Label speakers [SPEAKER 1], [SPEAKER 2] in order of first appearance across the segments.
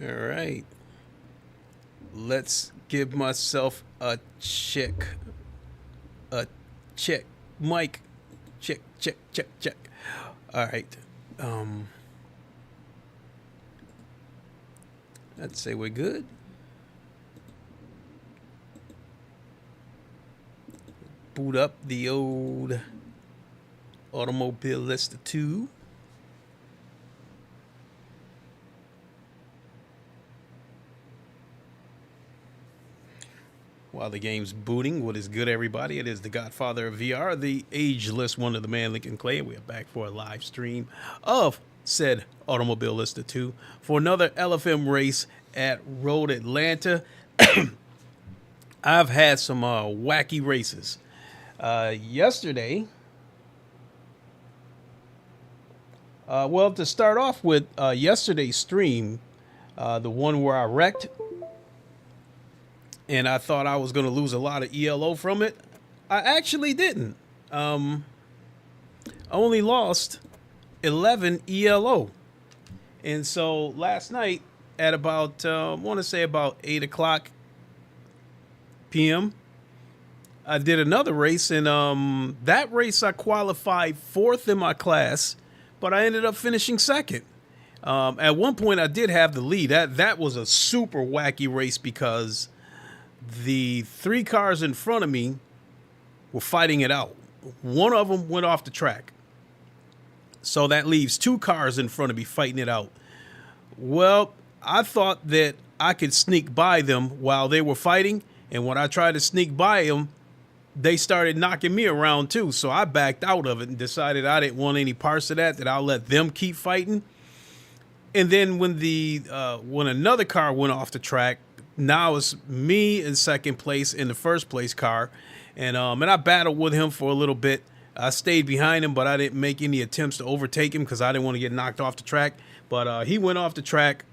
[SPEAKER 1] All right. Let's give myself a check. A check. Mike. Check, check, check, check. All right. Let's say we're good. Boot up the old Automobilista 2. While the game's booting, what is good, everybody? It is the Godfather of VR, the ageless one of the man Lincoln Clay. We are back for a live stream of said Automobilista 2 for another LFM race at Road Atlanta. I've had some wacky races. Yesterday, well, to start off with yesterday's stream, the one where I wrecked, and I thought I was going to lose a lot of ELO from it. I actually didn't. I only lost 11 ELO. And so last night at about, I want to say about 8 o'clock p.m., I did another race. And that race I qualified 4th in my class, but I ended up finishing 2nd. At one point I did have the lead. That was a super wacky race because the 3 cars in front of me were fighting it out. One of them went off the track. So that leaves 2 cars in front of me fighting it out. Well, I thought that I could sneak by them while they were fighting. And when I tried to sneak by them, they started knocking me around too. So I backed out of it and decided I didn't want any parts of that I'll let them keep fighting. And then when another car went off the track, now it's me in 2nd place in the 1st place car. And I battled with him for a little bit. I stayed behind him, but I didn't make any attempts to overtake him because I didn't want to get knocked off the track. But he went off the track.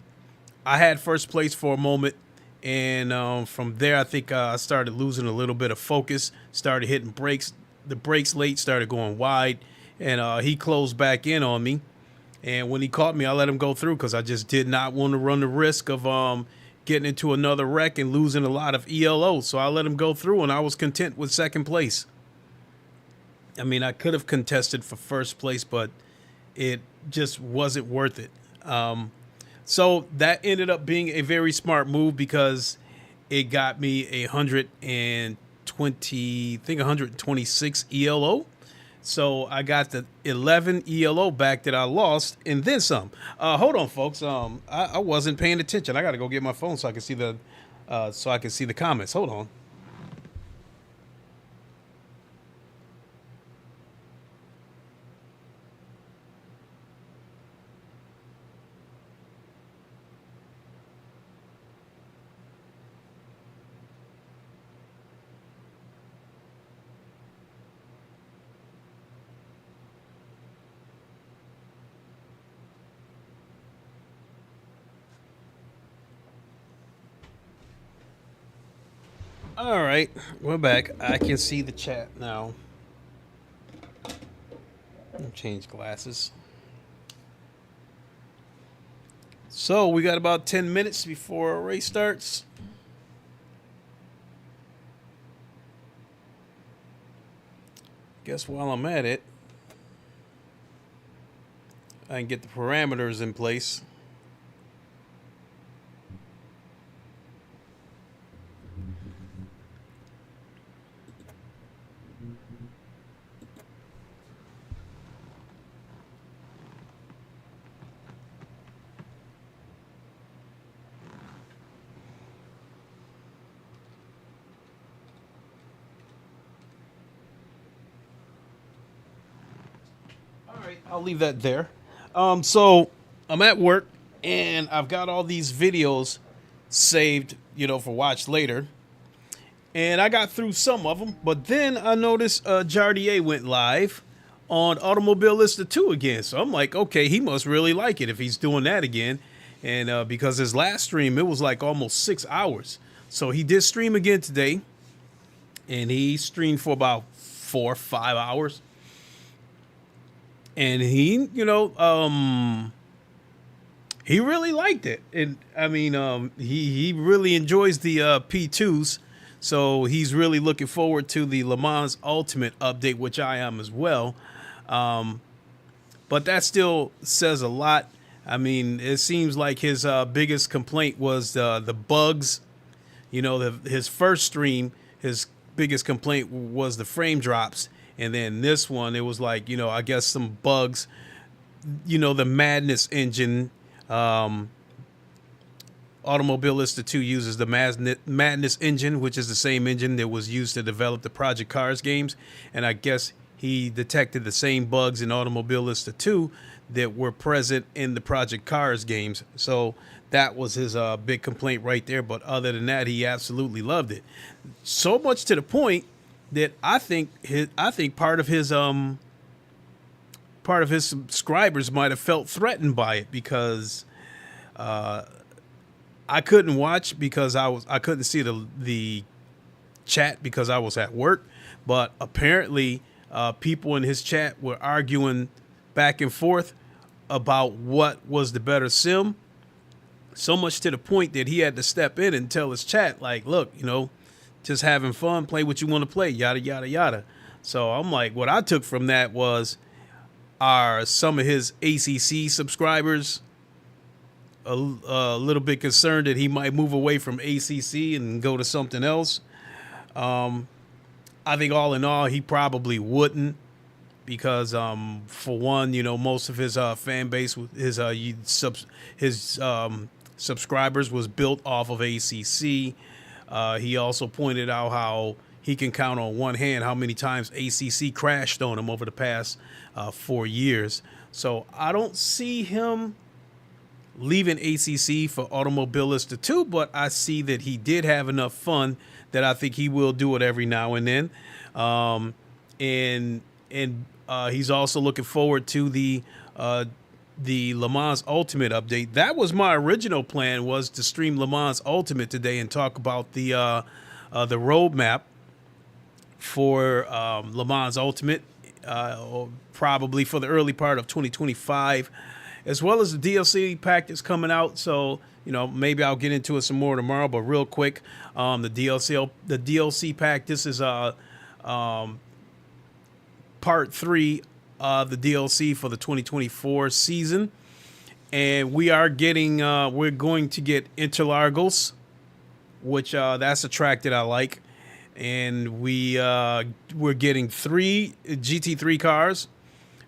[SPEAKER 1] I had 1st place for a moment. And from there, I think I started losing a little bit of focus, started hitting brakes. The brakes late, started going wide. And he closed back in on me. And when he caught me, I let him go through because I just did not want to run the risk of getting into another wreck and losing a lot of ELO. So I let him go through, and I was content with 2nd place. I mean, I could have contested for 1st place, but it just wasn't worth it. So that ended up being a very smart move because it got me 126 ELO. So I got the 11 ELO back that I lost, and then some. Hold on, folks. I wasn't paying attention. I got to go get my phone so I can see the comments. Hold on. All right, we're back. I can see the chat now. I'll change glasses. So we got about 10 minutes before our race starts. Guess while I'm at it, I can get the parameters in place. I'll leave that there. So I'm at work and I've got all these videos saved, for watch later. And I got through some of them, but then I noticed Jardier went live on Automobilista 2 again. So I'm like, okay, he must really like it if he's doing that again. And because his last stream, it was like almost 6 hours. So he did stream again today. And he streamed for about 4 or 5 hours. And he, he really liked it, and I mean, he really enjoys the P2s, so he's really looking forward to the Le Mans Ultimate update, which I am as well. But that still says a lot. I mean, it seems like his biggest complaint was the bugs. You know, his first stream, his biggest complaint was the frame drops, and then this one, it was like, you know, I guess some bugs. You know, the Madness engine. Automobilista 2 uses the Madness engine, which is the same engine that was used to develop the Project Cars games. And I guess he detected the same bugs in Automobilista 2 that were present in the Project Cars games. So that was his big complaint right there. But other than that, he absolutely loved it. So much to the point that I think part of his subscribers might have felt threatened by it, because I couldn't watch because I couldn't see the chat because I was at work. But apparently people in his chat were arguing back and forth about what was the better sim, so much to the point that he had to step in and tell his chat, like, look, you know, just having fun, play what you want to play, yada yada yada. So I'm like, what I took from that was, are some of his ACC subscribers a little bit concerned that he might move away from ACC and go to something else? I think all in all, he probably wouldn't, because for one, you know, most of his fan base, his subscribers was built off of ACC. He also pointed out how he can count on one hand how many times ACC crashed on him over the past 4 years. So I don't see him leaving ACC for Automobilista 2, but I see that he did have enough fun that I think he will do it every now and then. And he's also looking forward to the Le Mans Ultimate update. That was my original plan, was to stream Le Mans Ultimate today and talk about the roadmap for Le Mans Ultimate, probably for the early part of 2025, as well as the DLC pack that's coming out. So, you know, maybe I'll get into it some more tomorrow. But real quick, the DLC pack. This is part 3 of the DLC for the 2024 season, and we are getting we're going to get Interlagos, which that's a track that I like, and we're getting 3 GT3 cars.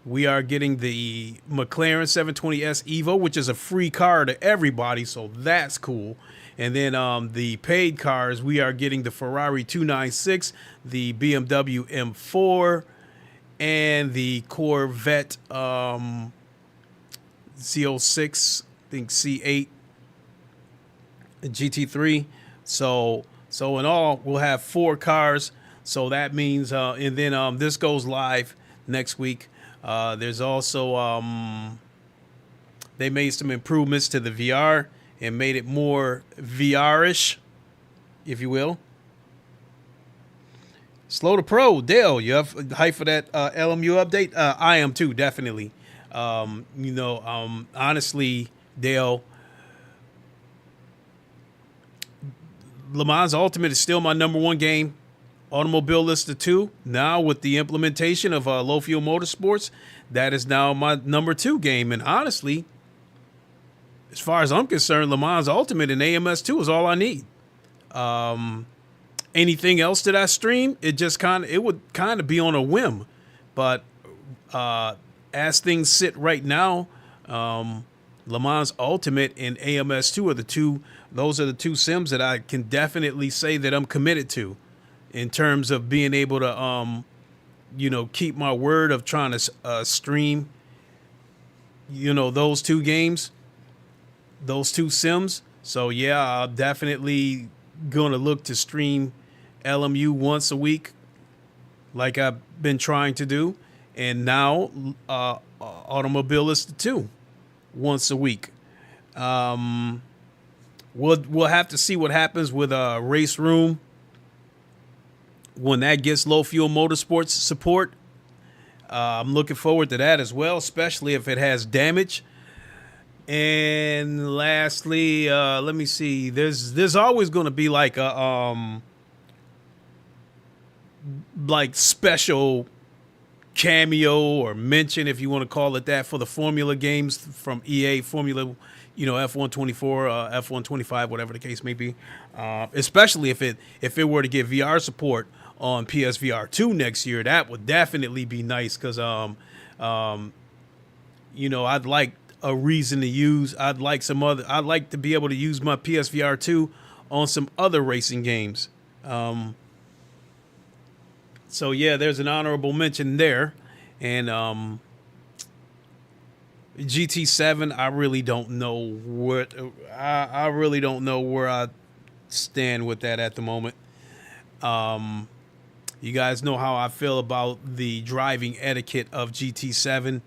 [SPEAKER 1] We are getting the McLaren 720S Evo, which is a free car to everybody, so that's cool. And then the paid cars, we are getting the Ferrari 296, the BMW M4, and the Corvette Z06, I think C8 GT3. So in all, we'll have 4 cars. So that means, and then this goes live next week. There's also, they made some improvements to the VR and made it more VR-ish, if you will. Slow to Pro, Dale, you have hype for that LMU update? I am too, definitely. You know, honestly, Dale, Le Mans Ultimate is still my #1 game. Automobilista 2, now with the implementation of low fuel motorsports, that is now my #2 game. And honestly, as far as I'm concerned, Le Mans Ultimate and AMS 2 is all I need. Anything else that I stream, it would kind of be on a whim. But as things sit right now, Le Mans Ultimate and AMS 2 are the two. Those are the 2 sims that I can definitely say that I'm committed to, in terms of being able to, you know, keep my word of trying to stream, you know, those 2 games, those 2 sims. So yeah, I'm definitely gonna look to stream LMU once a week, like I've been trying to do, and now Automobilista 2 once a week. We'll have to see what happens with Race Room when that gets low fuel motorsports support. I'm looking forward to that as well, especially if it has damage. And lastly, let me see. There's always going to be like a like special cameo or mention, if you want to call it that, for the Formula games from EA Formula, F124, F125, whatever the case may be. Especially if it were to get VR support on PSVR 2 next year, that would definitely be nice because I'd like a reason to use. I'd like to be able to use my PSVR 2 on some other racing games. So yeah, there's an honorable mention there. And GT7, I really don't know what I really don't know where I stand with that at the moment. You guys know how I feel about the driving etiquette of GT7,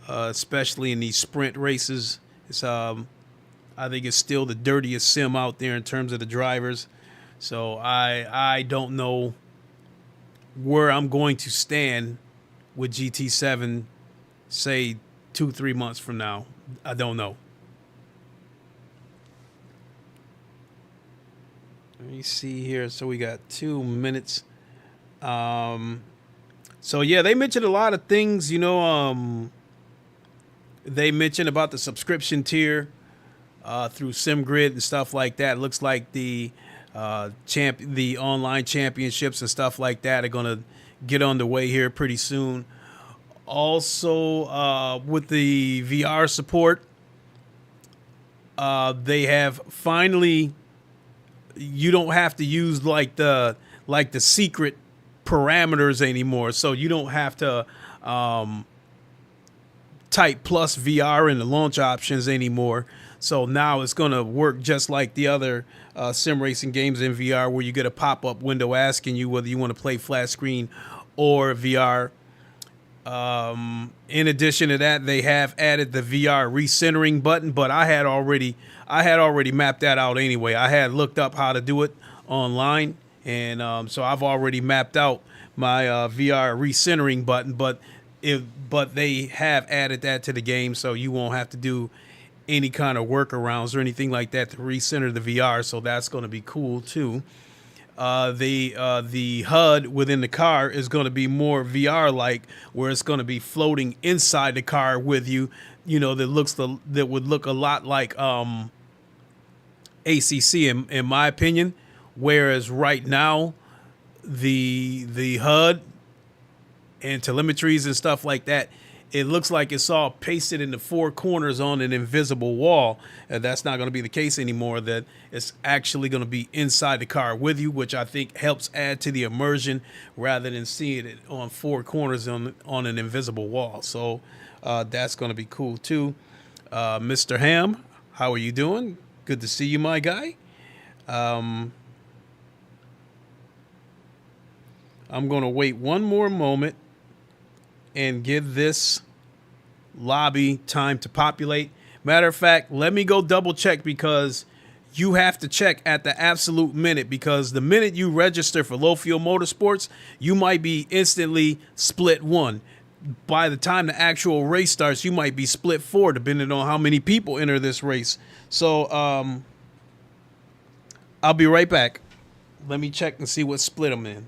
[SPEAKER 1] especially in these sprint races. It's I think it's still the dirtiest sim out there in terms of the drivers. So I don't know where I'm going to stand with GT7, say 2-3 months from now. I don't know. Let me see here. So we got 2 minutes. So yeah, they mentioned a lot of things, they mentioned about the subscription tier through SimGrid and stuff like that. Looks like the online championships and stuff like that are gonna get underway here pretty soon. Also, with the VR support, they have finally. You don't have to use like the secret parameters anymore, so you don't have to type plus VR in the launch options anymore. So now it's going to work just like the other sim racing games in VR, where you get a pop-up window asking you whether you want to play flat screen or VR. In addition to that, they have added the VR recentering button, but I had already mapped that out anyway. I had looked up how to do it online, and so I've already mapped out my VR recentering button. But they have added that to the game, so you won't have to do any kind of workarounds or anything like that to recenter the VR. So that's going to be cool too. The HUD within the car is going to be more VR-like, where it's going to be floating inside the car with you. That would look a lot like ACC in my opinion. Whereas right now, the HUD and telemetries and stuff like that, it looks like it's all pasted in the four corners on an invisible wall. And that's not going to be the case anymore. That it's actually going to be inside the car with you, which I think helps add to the immersion rather than seeing it on four corners on an invisible wall. So that's going to be cool too. Mr. Ham, how are you doing? Good to see you, my guy. I'm going to wait one more moment and give this lobby time to populate. Matter of fact, let me go double check, because you have to check at the absolute minute, because the minute you register for Low Fuel Motorsports, you might be instantly split 1. By the time the actual race starts, you might be split 4, depending on how many people enter this race. So I'll be right back. Let me check and see what split I'm in.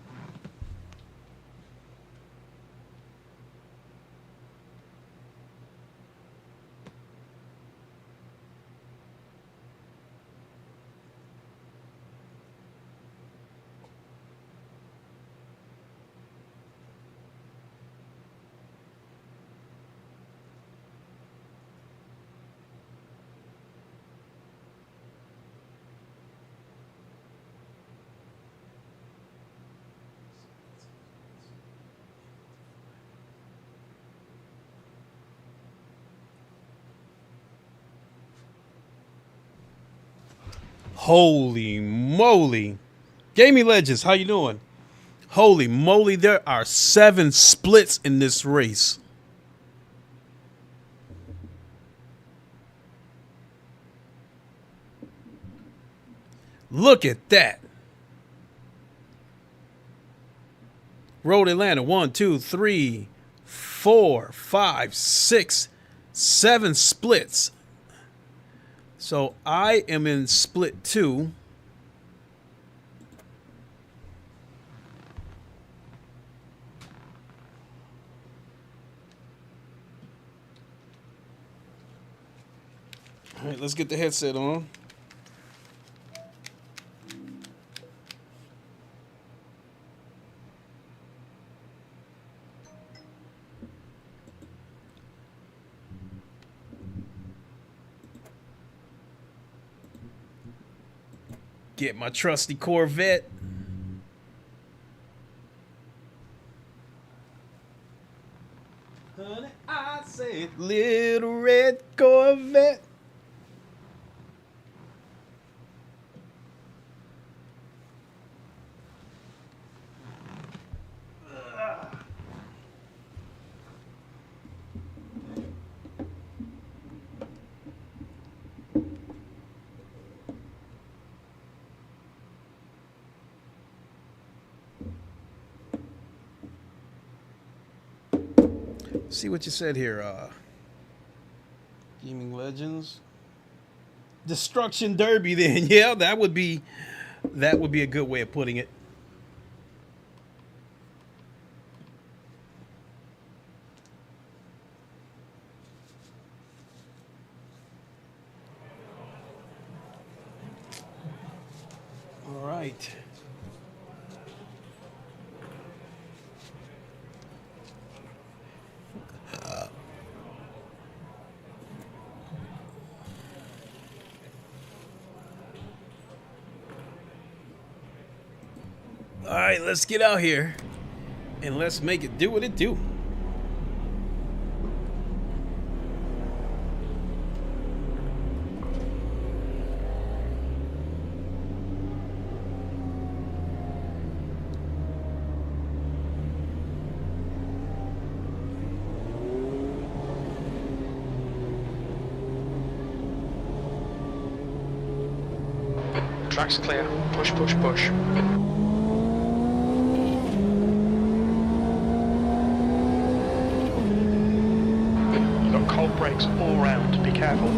[SPEAKER 1] Holy moly. Gaming Legends, how you doing? Holy moly, there are 7 splits in this race. Look at that. Road Atlanta, 1, 2, 3, 4, 5, 6, 7 splits. So I am in split 2. All right, let's get the headset on. Get my trusty Corvette. Honey, I said little red Corvette. See what you said here, Gaming Legends. Destruction Derby then. Yeah, that would be a good way of putting it. All right. All right, let's get out here and let's make it do what it do.
[SPEAKER 2] Track's clear. Push, push, push. Cold brakes all round, be careful.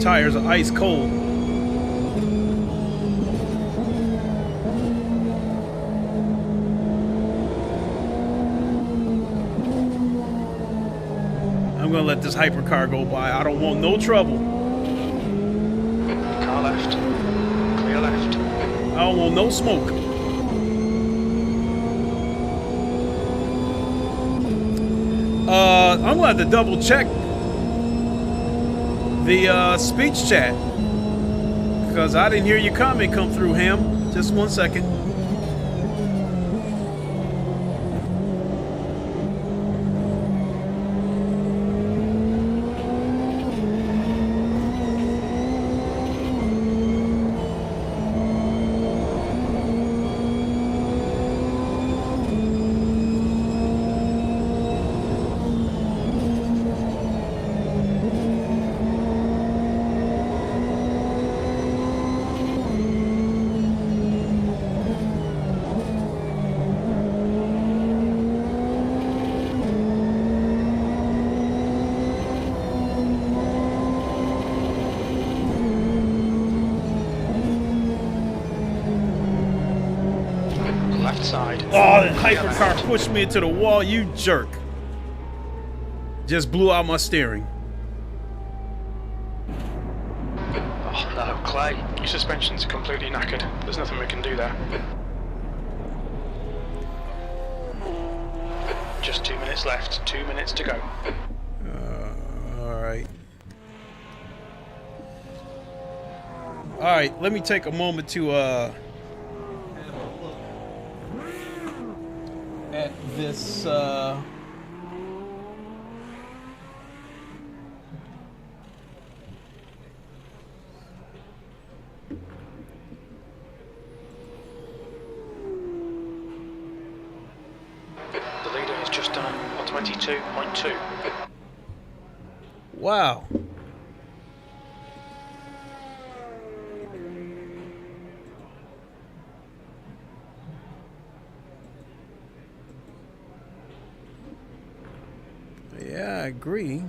[SPEAKER 1] Tires are ice cold. I'm gonna let this hypercar go by. I don't want no trouble.
[SPEAKER 2] Car left. Clear left.
[SPEAKER 1] I don't want no smoke. I'm gonna have to double check the speech chat because I didn't hear your comment come through, Ham. Just 1 second.
[SPEAKER 2] Side.
[SPEAKER 1] Oh, the hypercar pushed me into the wall, you jerk. Just blew out my steering.
[SPEAKER 2] Oh no, Clay. Your suspension's completely knackered. There's nothing we can do there. Just 2 minutes left. 2 minutes to go.
[SPEAKER 1] Alright. Alright, let me take a moment to at this
[SPEAKER 2] The leader has just done 122.2.
[SPEAKER 1] Wow. Yeah, I agree.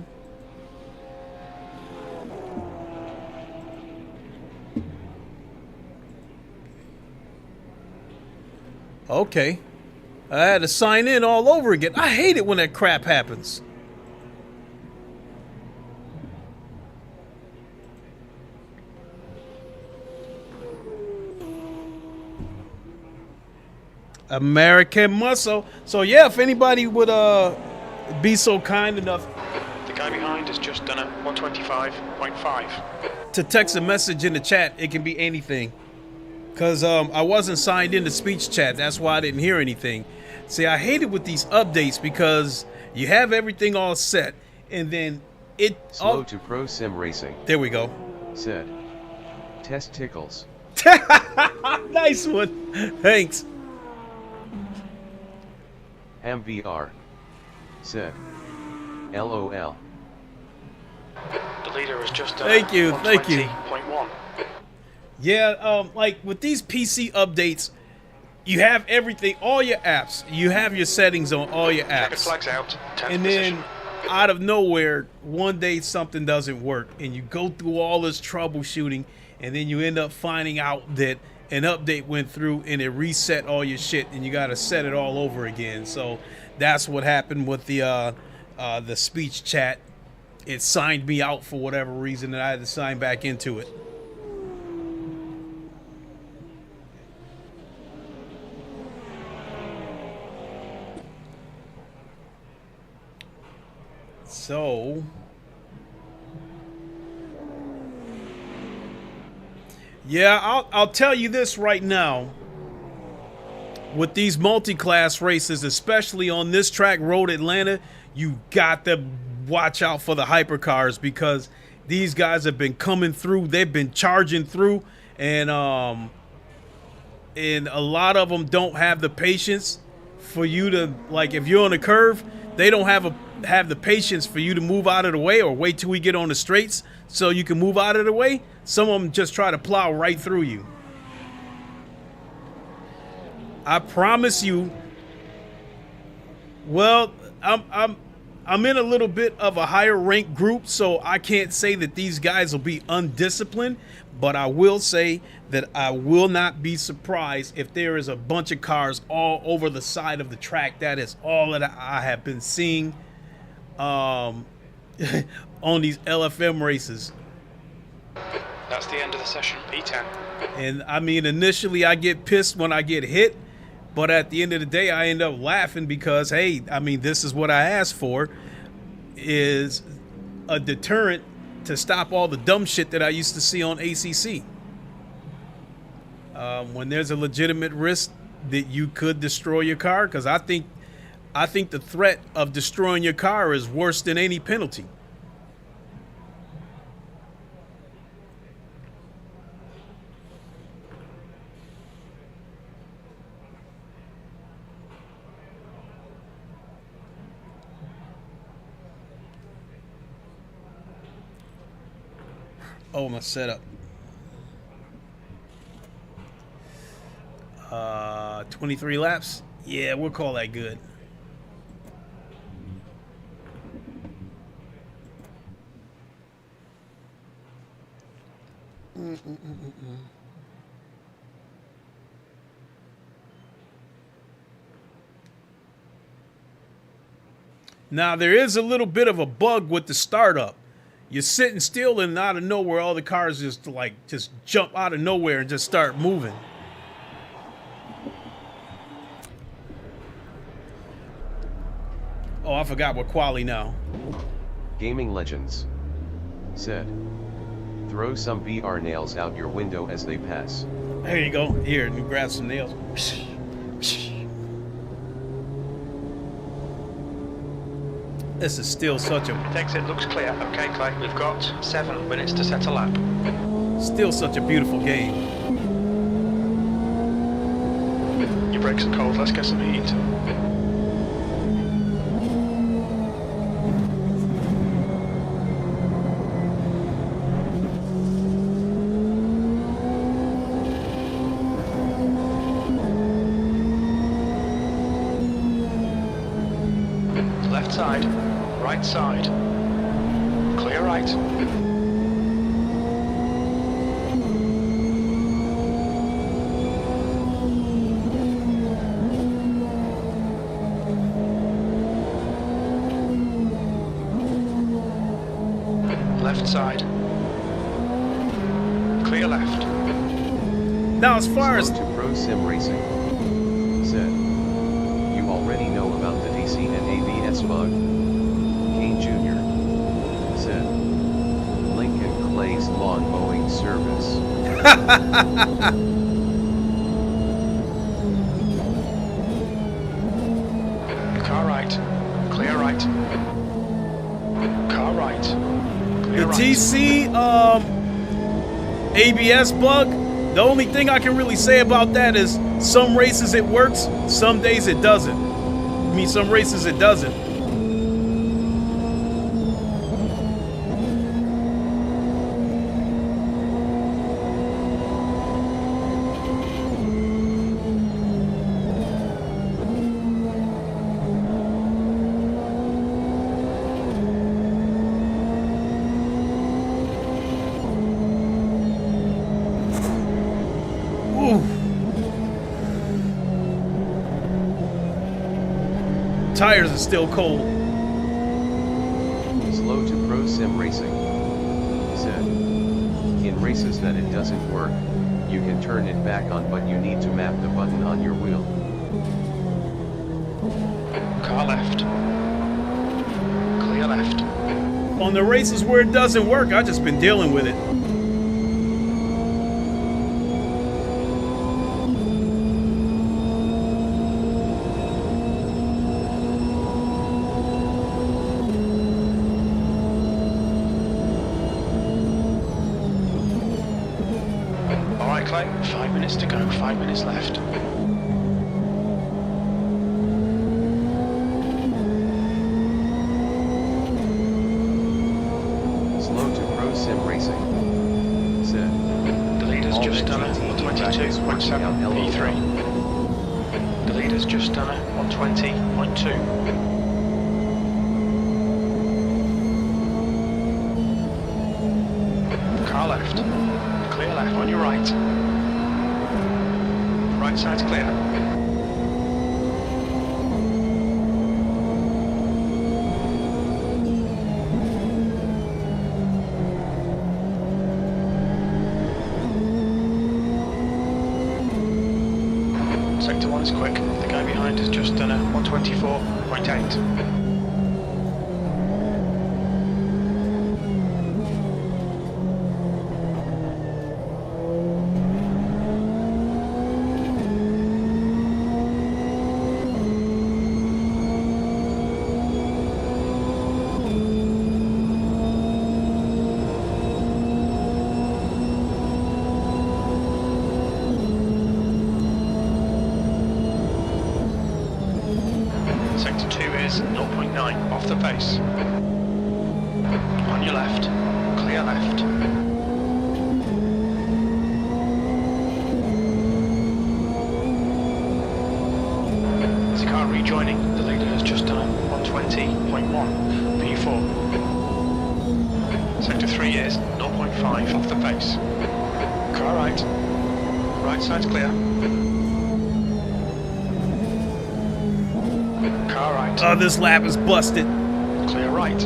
[SPEAKER 1] Okay. I had to sign in all over again. I hate it when that crap happens. American Muscle. So yeah, if anybody would be so kind enough,
[SPEAKER 2] The guy behind has just done a 125.5.
[SPEAKER 1] to text a message in the chat, it can be anything. Because I wasn't signed into speech chat. That's why I didn't hear anything. See, I hate it with these updates because you have everything all set and then it...
[SPEAKER 3] Slow to pro sim racing.
[SPEAKER 1] There we go.
[SPEAKER 3] Said. Test tickles.
[SPEAKER 1] Nice one. Thanks.
[SPEAKER 3] MVR. Said. LOL.
[SPEAKER 2] The leader has just done
[SPEAKER 1] Thank you, thank you.
[SPEAKER 2] 120.1.
[SPEAKER 1] Yeah, like with these PC updates, you have everything, all your apps. You have your settings on all your
[SPEAKER 2] Checkered
[SPEAKER 1] apps.
[SPEAKER 2] flags out. 10th
[SPEAKER 1] And
[SPEAKER 2] position.
[SPEAKER 1] then out of nowhere, one day something doesn't work. And you go through all this troubleshooting. And then you end up finding out that an update went through and it reset all your shit. And you got to set it all over again. So that's what happened with the speech chat. It signed me out for whatever reason, and I had to sign back into it. So, yeah, I'll tell you this right now. With these multi-class races, especially on this track, Road Atlanta, you got to watch out for the hypercars because these guys have been coming through. They've been charging through, and a lot of them don't have the patience for you to, like, if you're on a curve, they don't have the patience for you to move out of the way or wait till we get on the straights so you can move out of the way. Some of them just try to plow right through you. I promise you. Well, I'm in a little bit of a higher rank group, so I can't say that these guys will be undisciplined, but I will say that I will not be surprised if there is a bunch of cars all over the side of the track. That is all that I have been seeing on these LFM races.
[SPEAKER 2] That's the end of the session. P10.
[SPEAKER 1] And I mean, initially I get pissed when I get hit, but at the end of the day, I end up laughing because, hey, I mean, this is what I asked for, is a deterrent to stop all the dumb shit that I used to see on ACC. When there's a legitimate risk that you could destroy your car, because I think the threat of destroying your car is worse than any penalty. Oh, my setup. 23 laps. Yeah, we'll call that good. Now, there is a little bit of a bug with the startup. You're sitting still and out of nowhere, all the cars just jump out of nowhere and just start moving. Oh, I forgot we're quali now.
[SPEAKER 3] Gaming Legends. Said. Throw some VR nails out your window as they pass.
[SPEAKER 1] There you go. Here, let me grab some nails. This is still such a...
[SPEAKER 2] Exit looks clear. Okay, Clay, we've got 7 minutes to set a lap.
[SPEAKER 1] Still such a beautiful game.
[SPEAKER 2] Your brakes are cold, let's get some heat. left side, right side, clear right. Left side, clear left.
[SPEAKER 1] Now, as far as
[SPEAKER 3] Slow to Pro Sim Racing. Said. You already know about the DC and ABS bug. Kane Jr. Said. Lincoln Clay's lawn mowing service.
[SPEAKER 2] Car right, clear right. Car right,
[SPEAKER 1] the
[SPEAKER 2] clear right.
[SPEAKER 1] TC ABS bug, the only thing I can really say about that is some races it works, some days it doesn't. I mean, some races it doesn't. Tires are still cold.
[SPEAKER 3] Slow to Pro Sim Racing. Said. In races that it doesn't work, you can turn it back on, but you need to map the button on your wheel.
[SPEAKER 2] Car left, clear left.
[SPEAKER 1] On the races where it doesn't work, I've just been dealing with it.
[SPEAKER 2] Alright Clay, 5 minutes to go, 5 minutes left.
[SPEAKER 3] Slow to Pro Sim Racing. Said.
[SPEAKER 2] The leader's
[SPEAKER 3] All
[SPEAKER 2] just
[SPEAKER 3] the
[SPEAKER 2] done it
[SPEAKER 3] GT
[SPEAKER 2] on
[SPEAKER 3] practice working out
[SPEAKER 2] 22.7
[SPEAKER 3] LOL.
[SPEAKER 2] V3. The leader's just done it on 20.2. Car left, clear left on your right. Right side's clear. Sector 1 is quick, the guy behind has just done a 124.8. Sector 2 is 0.9 off the pace. On your left, clear left. There's a car rejoining, the leader has just done a 120.1 P4. Sector 3 is 0.5 off the pace. Car right, right side's clear. Car right.
[SPEAKER 1] Oh, this lap is busted.
[SPEAKER 2] Clear right.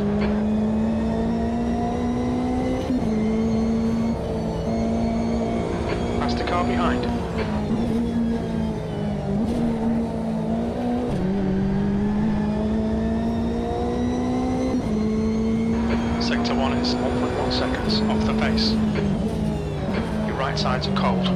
[SPEAKER 2] Past the car behind. Sector 1 is 1.1 seconds off the pace. Your right sides are cold.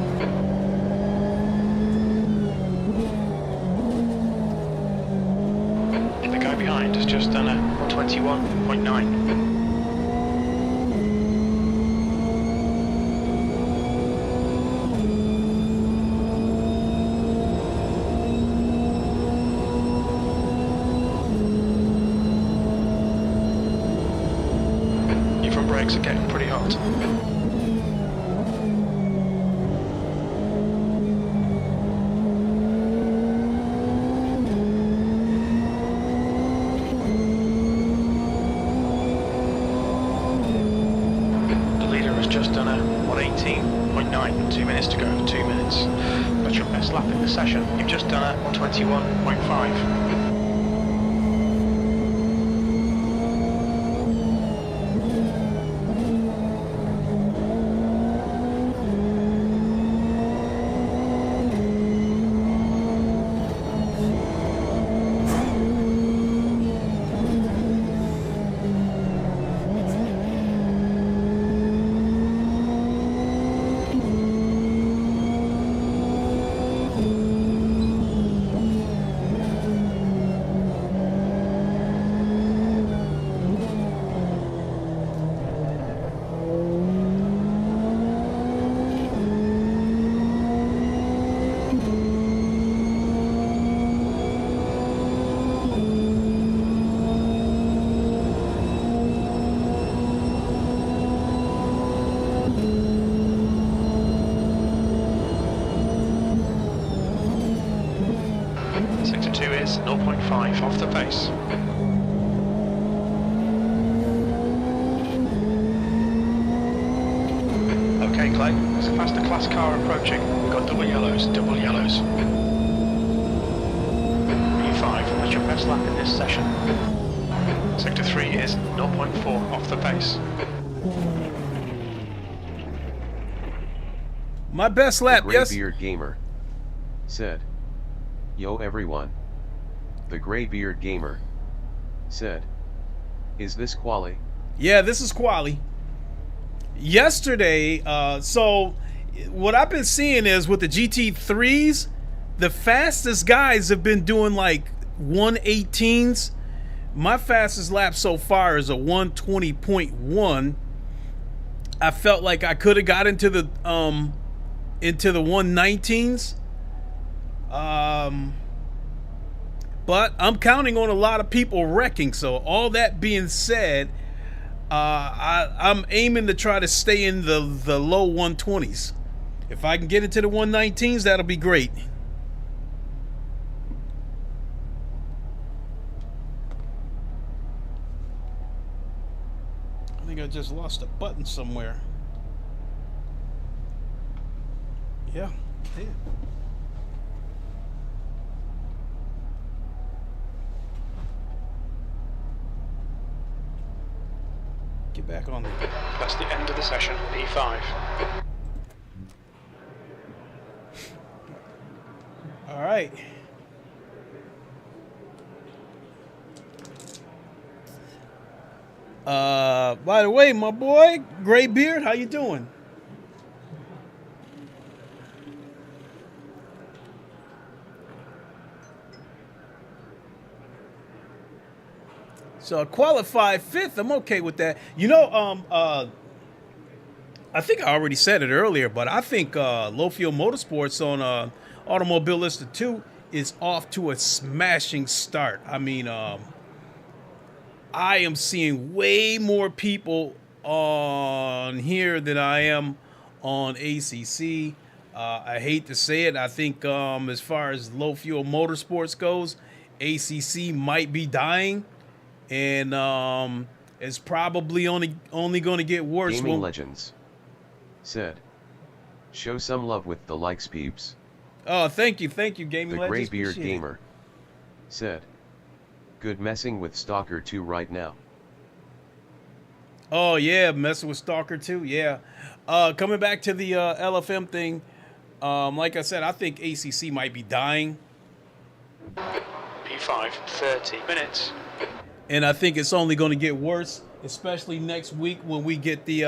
[SPEAKER 2] The guy behind has just done a 121.9. Your front brakes are getting pretty hot. minutes to go, 2 minutes. That's your best lap in the session. You've just done a 121.5. Sector 2 is 0.5 off the pace. Okay, Clay, there's a faster class car approaching. We've got double yellows, double yellows. E5, that's your best lap in this session. Sector 3 is 0.4 off the pace.
[SPEAKER 1] My best lap,
[SPEAKER 3] the
[SPEAKER 1] yes.
[SPEAKER 3] Greybeard Gamer said, "Yo everyone." The Greybeard Gamer said, "Is this quali?"
[SPEAKER 1] Yeah, this is quali. Yesterday, so what I've been seeing is with the GT3s, the fastest guys have been doing like 118s. My fastest lap so far is a 120.1. I felt like I could have got into the 119s. But I'm counting on a lot of people wrecking. So all that being said, I'm aiming to try to stay in the low 120s. If I can get into the 119s, that'll be great. I think I just lost a button somewhere. Yeah, I did. Get back on there.
[SPEAKER 2] That's the end of the session, P5.
[SPEAKER 1] All right. By the way, my boy, Greybeard, how you doing? So qualified fifth, I'm okay with that. You know, I think I already said it earlier, but I think Low Fuel Motorsports on Automobilista 2 is off to a smashing start. I mean, I am seeing way more people on here than I am on ACC. I hate to say it. I think as far as Low Fuel Motorsports goes, ACC might be dying. And it's probably only going to get worse.
[SPEAKER 3] Gaming Legends said, "Show some love with the likes, peeps."
[SPEAKER 1] Oh, thank you, Gaming
[SPEAKER 3] The
[SPEAKER 1] Legends.
[SPEAKER 3] Greybeard Gamer said, "Good messing with Stalker 2 right now."
[SPEAKER 1] Oh yeah, messing with Stalker 2. Yeah. Coming back to the LFM thing, like I said, I think ACC might be dying.
[SPEAKER 2] P5, 30 minutes.
[SPEAKER 1] And I think it's only going to get worse, especially next week when we get the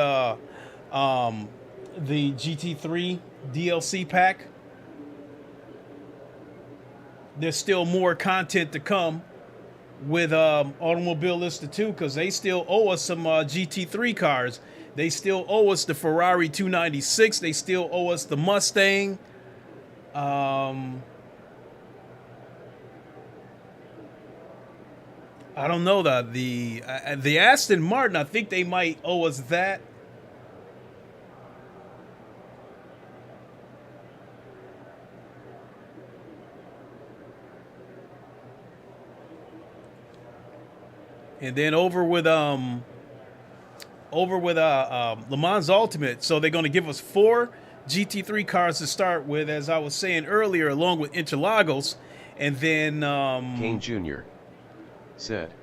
[SPEAKER 1] GT3 DLC pack. There's still more content to come with Automobilista 2 because they still owe us some GT3 cars. They still owe us the Ferrari 296. They still owe us the Mustang. I don't know the Aston Martin. I think they might owe us that. And then over with Le Mans Ultimate. So they're going to give us 4 GT3 cars to start with, as I was saying earlier, along with Interlagos, and then
[SPEAKER 3] Kane Jr. said,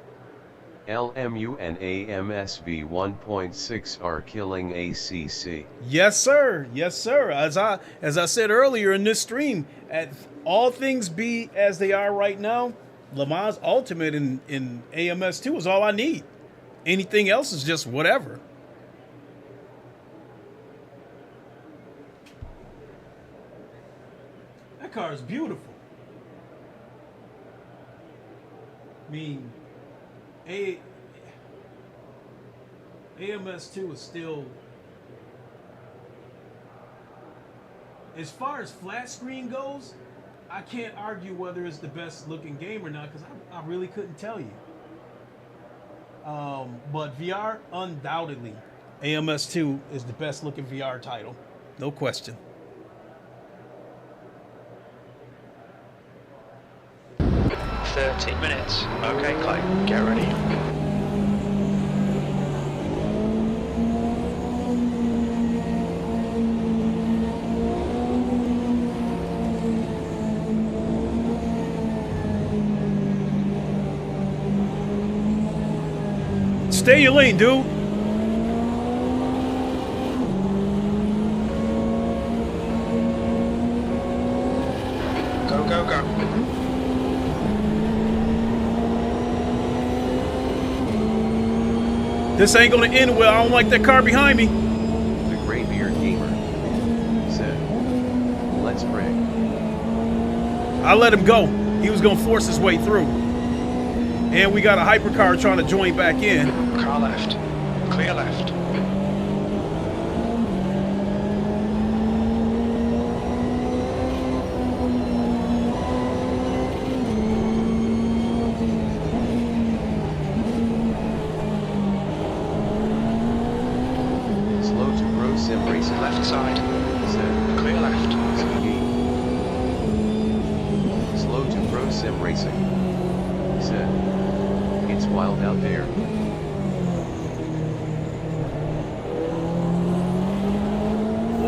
[SPEAKER 3] LMU and AMS V1.6 are killing ACC.
[SPEAKER 1] Yes, sir. Yes, sir. As I said earlier in this stream, at all things be as they are right now, Le Mans Ultimate in AMS2 is all I need. Anything else is just whatever. That car is beautiful. I mean, AMS2 is still, as far as flat screen goes, I can't argue whether it's the best looking game or not, because I really couldn't tell you. But VR, undoubtedly, AMS2 is the best looking VR title. No question.
[SPEAKER 2] Minutes. Okay, Clay, get ready.
[SPEAKER 1] Stay your lane, dude.
[SPEAKER 2] Go, go, go.
[SPEAKER 1] This ain't gonna end well. I don't like that car behind me.
[SPEAKER 3] The Greybeard Gamer said, let's break.
[SPEAKER 1] I let him go. He was gonna force his way through. And we got a hypercar trying to join back in.
[SPEAKER 2] Car left. Clear left.
[SPEAKER 3] Slow to pro sim racing.
[SPEAKER 2] Left side.
[SPEAKER 3] Said,
[SPEAKER 2] Clear left.
[SPEAKER 3] Slow to pro sim racing. Said, it's wild out there.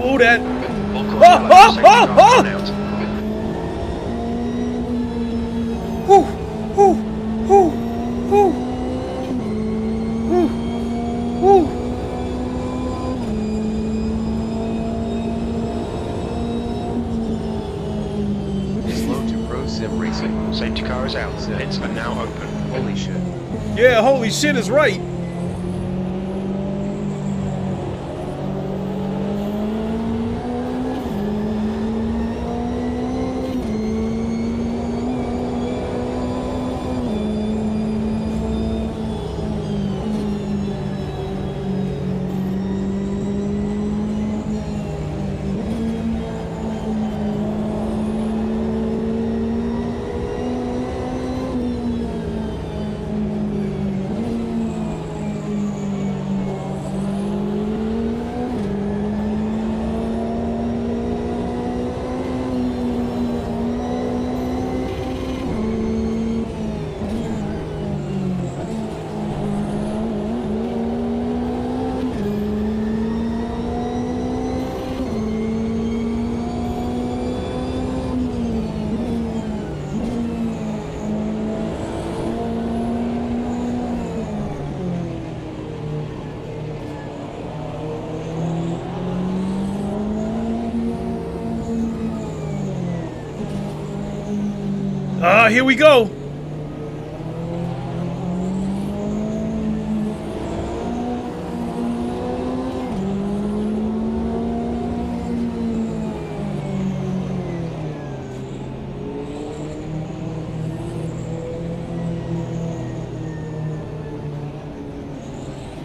[SPEAKER 1] Oh, that. Whew, whew, whew, whew, whew, whew.
[SPEAKER 3] Slow to pro sim racing.
[SPEAKER 2] Safety car is out.
[SPEAKER 3] Said,
[SPEAKER 2] Pits are now open.
[SPEAKER 3] holy shit.
[SPEAKER 1] Yeah, holy shit is right. Here we go.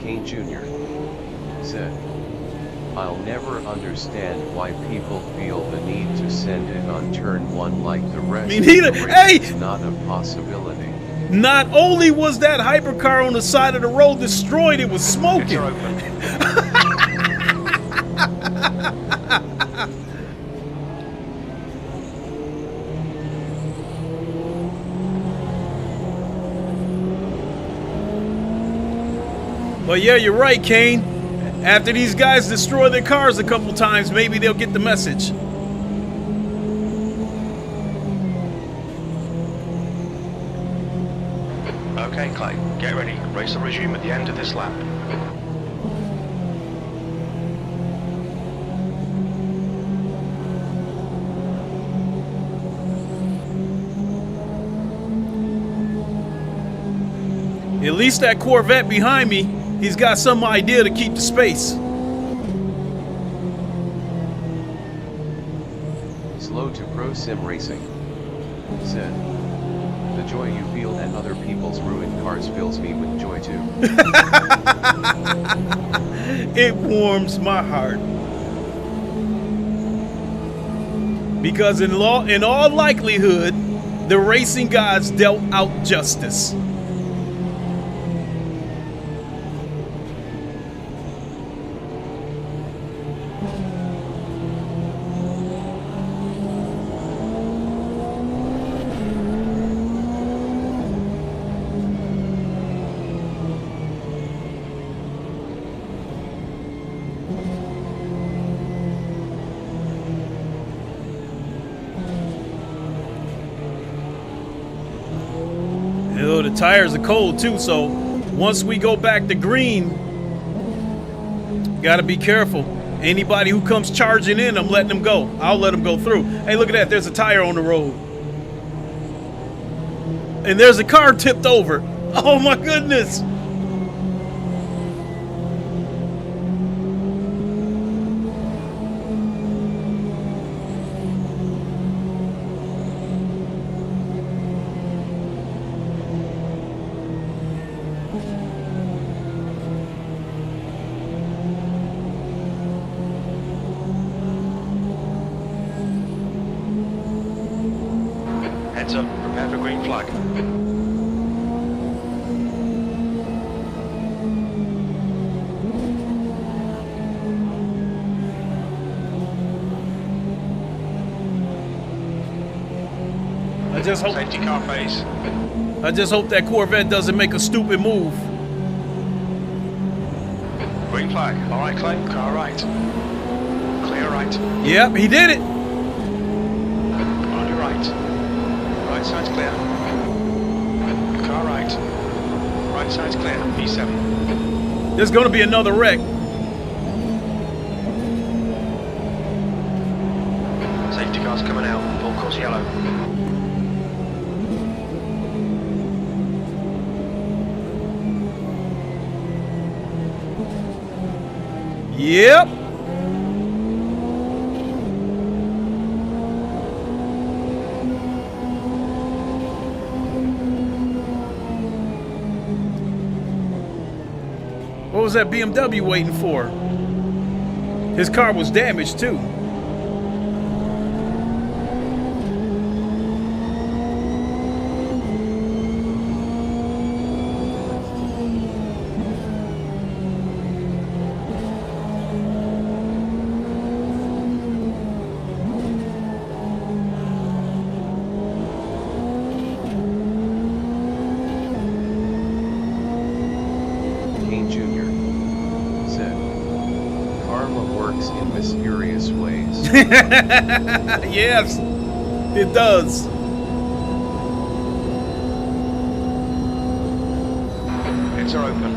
[SPEAKER 3] Kane Jr. said, I'll never understand why people feel the need to send it on turn 1 like the rest.
[SPEAKER 1] Me neither.
[SPEAKER 3] Of the race.
[SPEAKER 1] Hey!
[SPEAKER 3] It's not a possibility.
[SPEAKER 1] Not only was that hypercar on the side of the road destroyed, it was
[SPEAKER 2] Pits
[SPEAKER 1] smoking.
[SPEAKER 2] are open.
[SPEAKER 1] But yeah, you're right, Kane. After these guys destroy their cars a couple times, maybe they'll get the message.
[SPEAKER 2] Okay, Clay, get ready. Race will resume at the end of this lap.
[SPEAKER 1] At least that Corvette behind me, he's got some idea to keep the space.
[SPEAKER 3] Slow to pro sim racing. Said. The joy you feel that other people's ruined cars fills me with joy too.
[SPEAKER 1] It warms my heart. Because in all likelihood, the racing gods dealt out justice. The tires are cold too, so once we go back to green, gotta be careful. Anybody who comes charging in, I'm letting them go. I'll let them go through. Hey, look at that. There's a tire on the road. And there's a car tipped over. Oh my goodness.
[SPEAKER 2] Heads up, prepare for green flag. Safety car phase.
[SPEAKER 1] I just hope that Corvette doesn't make a stupid move.
[SPEAKER 2] Green flag. All right, Clay. Car right. Clear right.
[SPEAKER 1] Yep, he did it.
[SPEAKER 2] On your right. Right side's clear. Car right. Right side's clear. P7.
[SPEAKER 1] There's going to be another wreck.
[SPEAKER 2] Safety car's coming out. Full course yellow.
[SPEAKER 1] Yep. What was that BMW waiting for? His car was damaged too. Yes, it does.
[SPEAKER 2] Heads are open.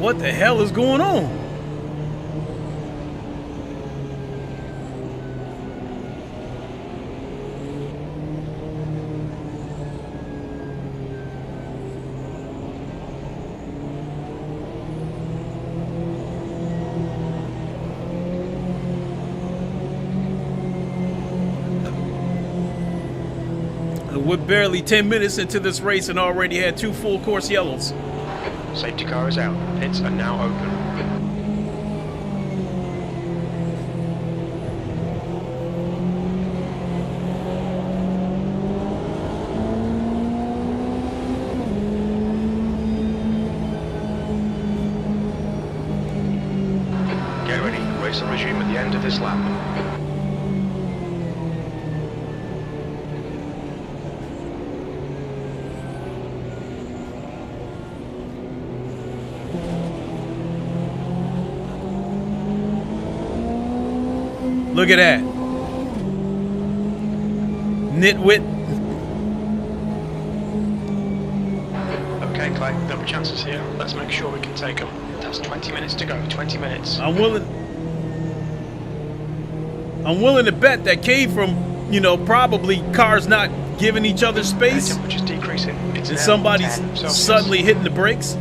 [SPEAKER 1] What the hell is going on? We're barely 10 minutes into this race and already had 2 full course yellows.
[SPEAKER 2] Safety car is out. Pits are now open. Get ready. Race will resume at the end of this lap.
[SPEAKER 1] Look at that. Nitwit.
[SPEAKER 2] Okay, Clay, there are chances here. Let's make sure we can take them. That's 20 minutes to go. 20 minutes.
[SPEAKER 1] I'm willing to bet that came from, you know, probably cars not giving each other space.
[SPEAKER 2] The temperature's decreasing. It's
[SPEAKER 1] And
[SPEAKER 2] now
[SPEAKER 1] somebody's
[SPEAKER 2] 10 Celsius.
[SPEAKER 1] suddenly hitting the brakes.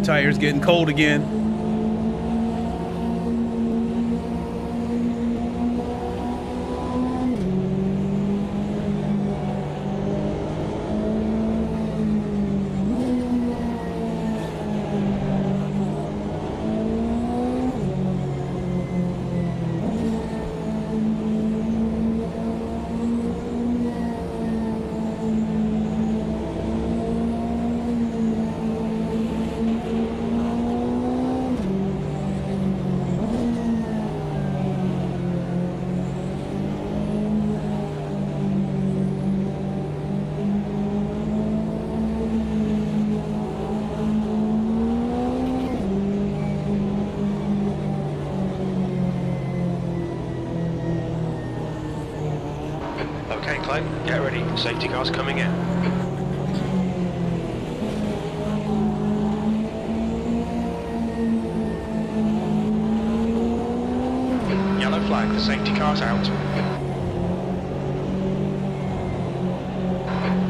[SPEAKER 1] Tires getting cold again.
[SPEAKER 2] Okay, Clay, get ready. Safety car's coming in. Yellow flag, the safety car's out.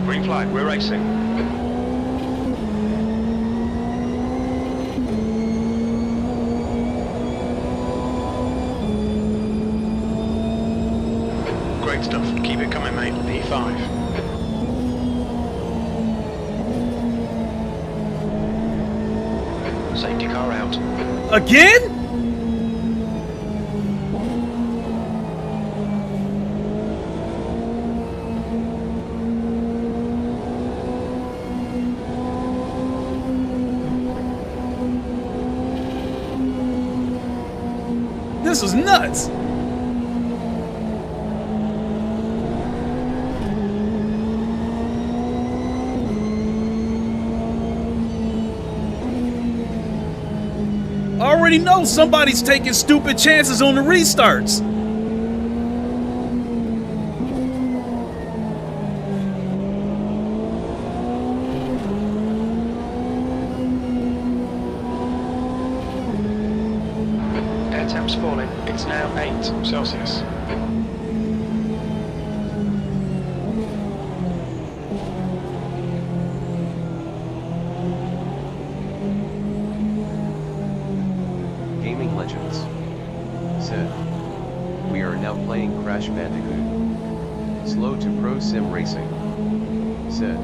[SPEAKER 2] Green flag, we're racing. Great stuff. Keep it coming, mate. P5. Safety car out.
[SPEAKER 1] Again? This is nuts. Already know somebody's taking stupid chances on the restarts.
[SPEAKER 2] Air temp's falling. It's now 8 Celsius.
[SPEAKER 3] Gaming Legends said, "We are now playing Crash Bandicoot. Slow to Pro Sim Racing." Said,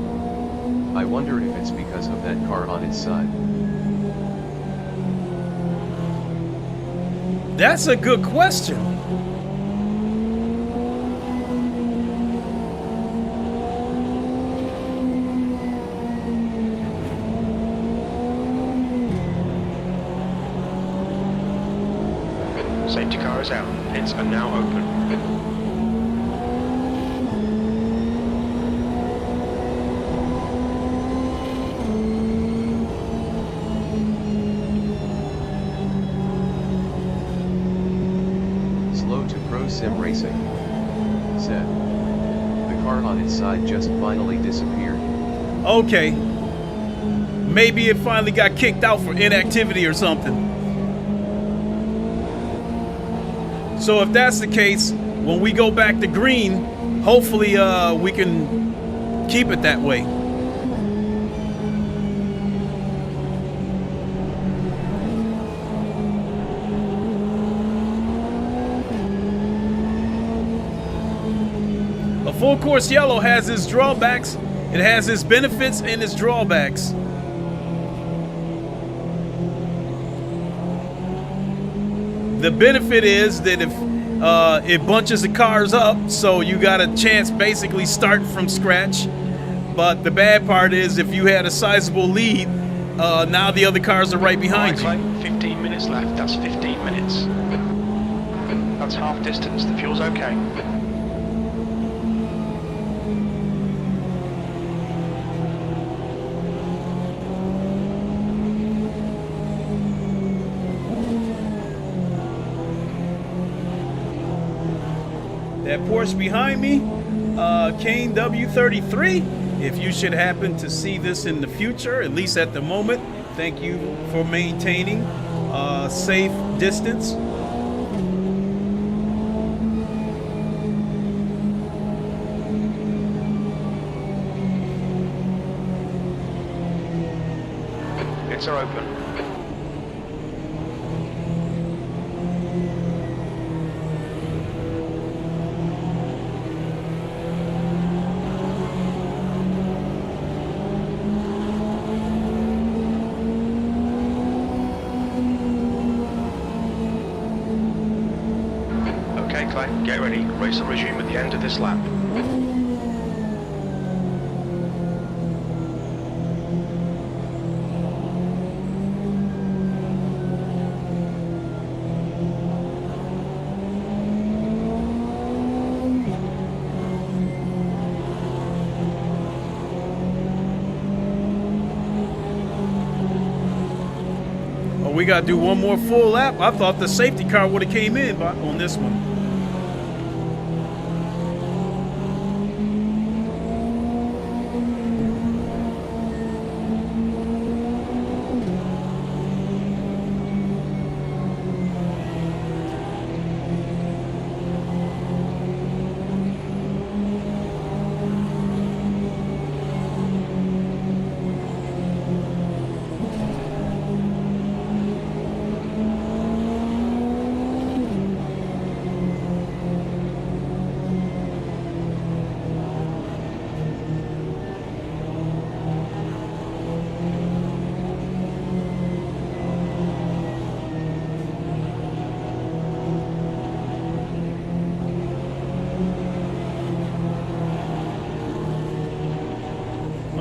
[SPEAKER 3] "I wonder if it's because of that car on its side."
[SPEAKER 1] That's a good question.
[SPEAKER 2] Safety car is out. Pits are now open.
[SPEAKER 3] Slow to Pro Sim Racing. Said. The car on its side just finally disappeared.
[SPEAKER 1] Okay. Maybe it finally got kicked out for inactivity or something. So if that's the case, when we go back to green, hopefully we can keep it that way. A full course yellow has its drawbacks, it has its benefits and its drawbacks. The benefit is that if it bunches the cars up, so you got a chance basically starting from scratch. But the bad part is if you had a sizable lead, now the other cars are right behind you.
[SPEAKER 2] 15 minutes left, that's 15 minutes. That's half distance, the fuel's okay.
[SPEAKER 1] That Porsche behind me, Kane W33. If you should happen to see this in the future, at least at the moment, thank you for maintaining safe distance.
[SPEAKER 2] Pits are open. Get ready, race will resume at the end of this lap.
[SPEAKER 1] Oh, we gotta do one more full lap. I thought the safety car would have came in on this one.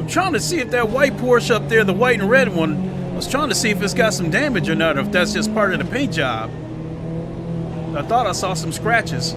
[SPEAKER 1] Trying to see if that white Porsche up there, the white and red one, I was trying to see if it's got some damage or not, or if that's just part of the paint job. I thought I saw some scratches.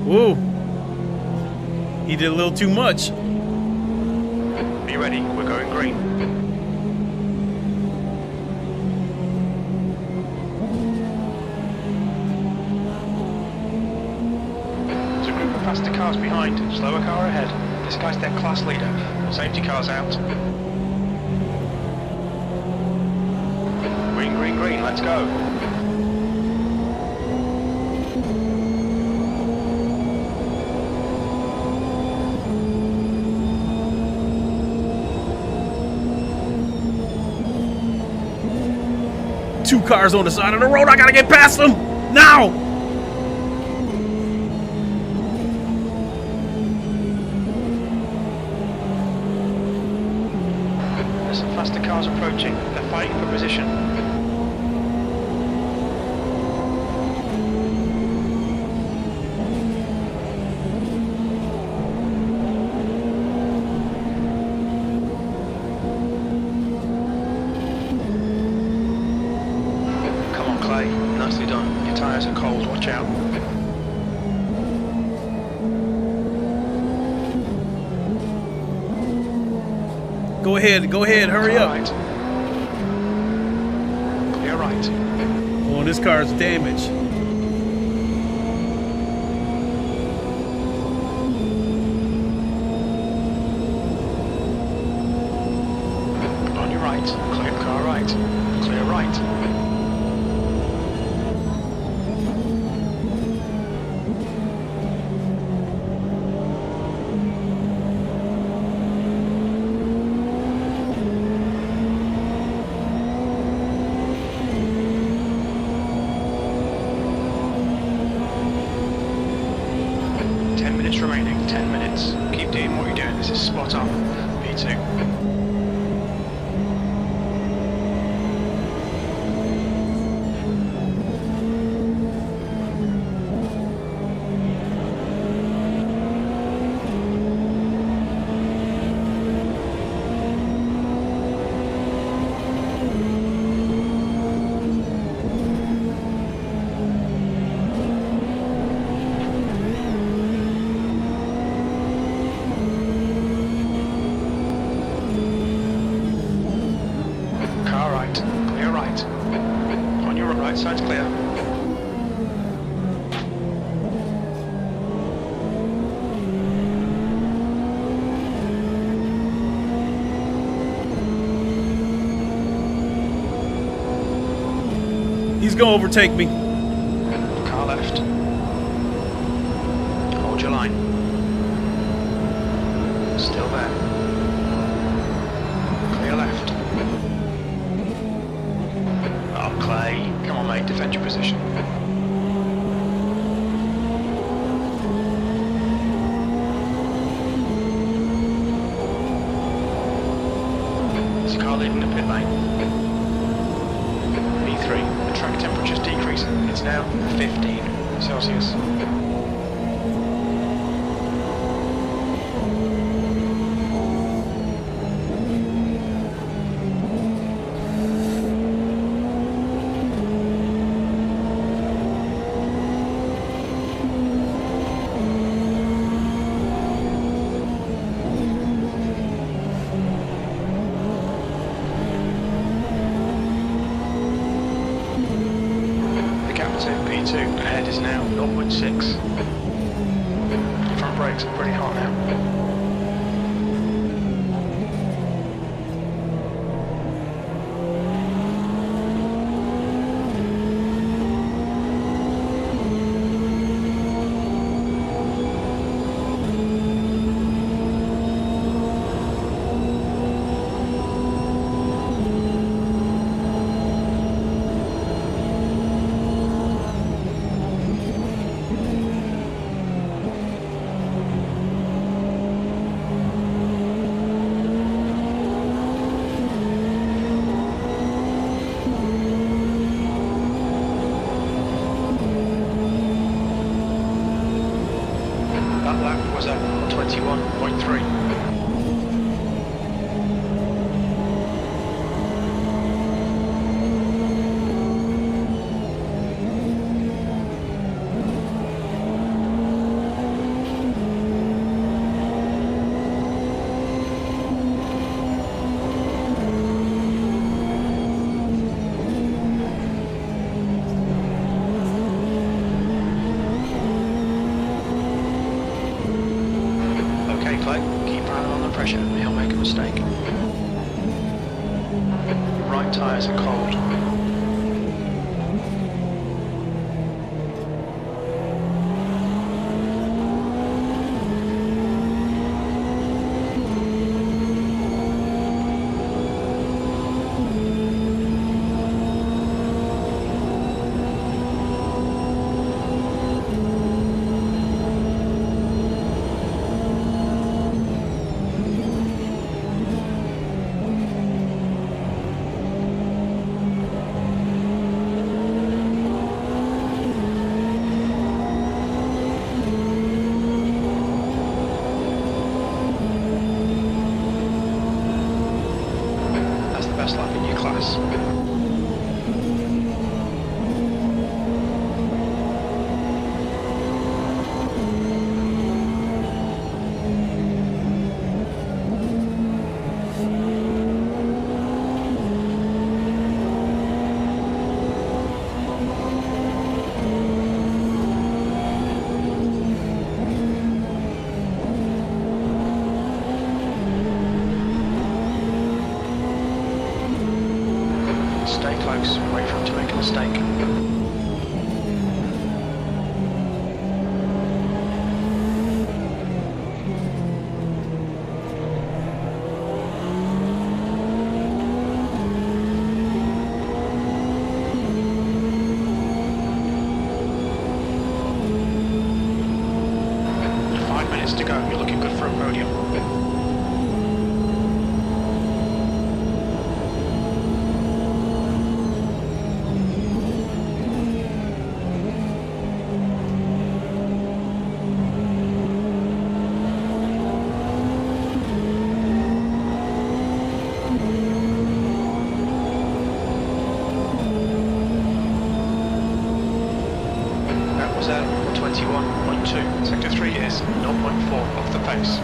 [SPEAKER 1] Whoa, he did a little too much.
[SPEAKER 2] Be ready, we're going green. There's a group of faster cars behind, slower car ahead. This guy's their class leader. Safety car's out. Green, green, green, let's go.
[SPEAKER 1] Two cars on the side of the road. I gotta get past them now.
[SPEAKER 2] faster cars approaching. They're fighting for position. Come on, Clay. Nicely done. Your tyres are cold. Watch out.
[SPEAKER 1] Go ahead, hurry up.
[SPEAKER 2] Right. Clear right.
[SPEAKER 1] Oh, this car's damaged.
[SPEAKER 2] On your right. Clear car right. Clear right. Remaining 10 minutes. Keep doing what you're doing. This is spot on. P2. Right side's clear.
[SPEAKER 1] He's gonna overtake me.
[SPEAKER 2] Car left. Hold your line. Still there. Clear left. Oh, Clay. Come on, mate. Defend your position. There's a car leaving the pit lane. V3. The track temperature's decreasing. It's now 15 Celsius. P2 ahead is now 0.6. Front brakes are pretty hot now. That lap was at 21.3. Keep your eye on the pressure, he'll make a mistake. Right tyres are cold. class. Stay close, wait for him to make a mistake. To go, you're looking good for a podium. That was at 21.2. Sector 3 is 0.4 off the pace.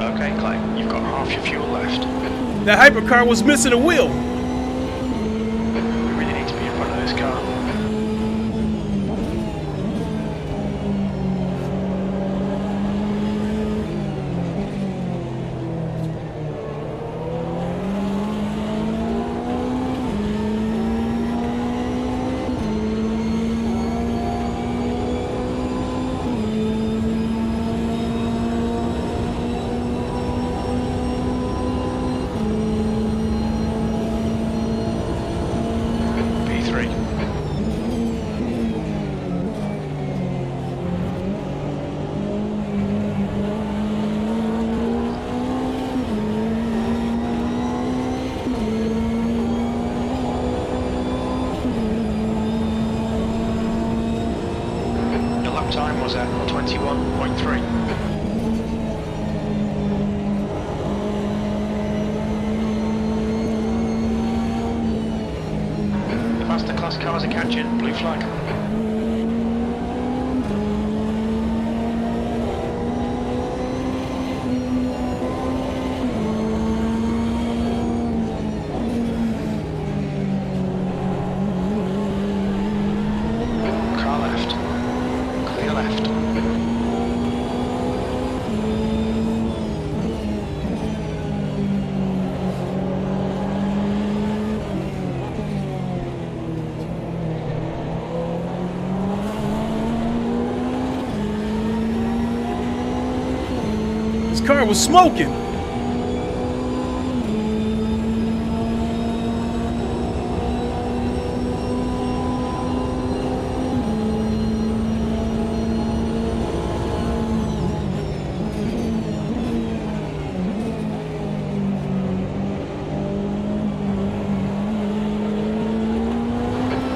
[SPEAKER 2] Okay, Clay, you've got half your fuel left.
[SPEAKER 1] That hypercar was missing a wheel.
[SPEAKER 2] We really need to be in front of this car. Time was at 21.3. The faster class cars are catching, blue flag. Car left. Clear left.
[SPEAKER 1] This car was smoking.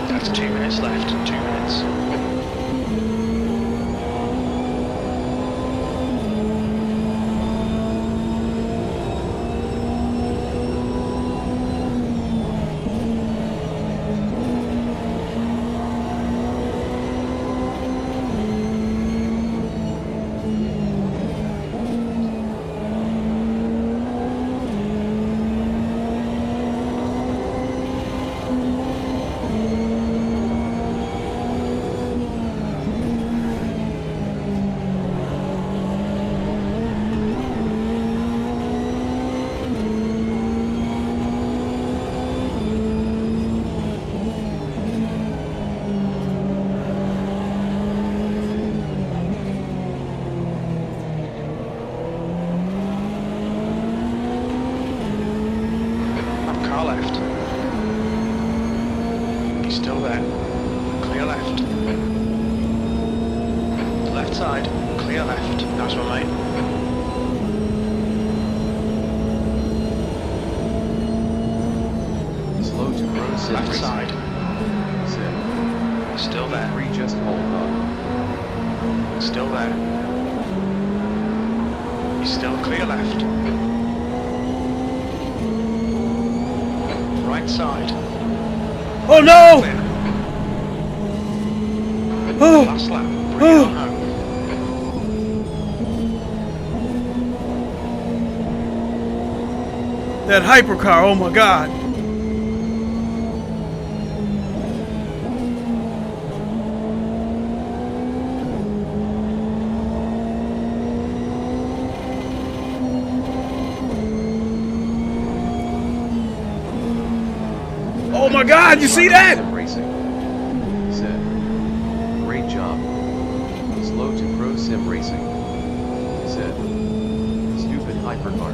[SPEAKER 2] That's 2 minutes left, 2 minutes. Still there. Clear left. Left side. Clear left. Nice one, mate.
[SPEAKER 3] sim
[SPEAKER 2] Left
[SPEAKER 3] racing.
[SPEAKER 2] side.
[SPEAKER 3] Said.
[SPEAKER 2] Still there.
[SPEAKER 3] P3 just hold on.
[SPEAKER 2] Still there. He's still clear left. Right side.
[SPEAKER 1] Oh no!
[SPEAKER 2] Clear.
[SPEAKER 1] Oh,
[SPEAKER 2] Last lap. Bring it on home.
[SPEAKER 1] that hypercar, oh my God. Oh my God, you see that?
[SPEAKER 3] Sim racing. Said. Great job. Slow to pro sim racing. Said. Stupid hypercar.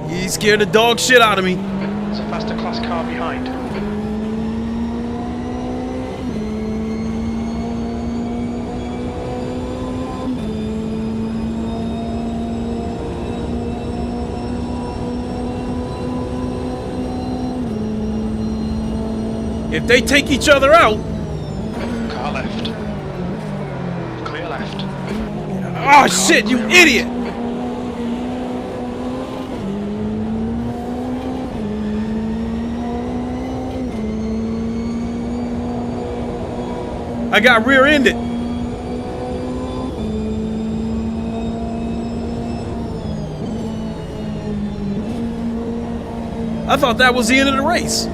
[SPEAKER 1] He scared the dog shit out of me.
[SPEAKER 2] There's a faster class car behind.
[SPEAKER 1] If they take each other out,
[SPEAKER 2] Car left. Clear left.
[SPEAKER 1] oh shit, you idiot! I got rear-ended. I thought that was the end of the race.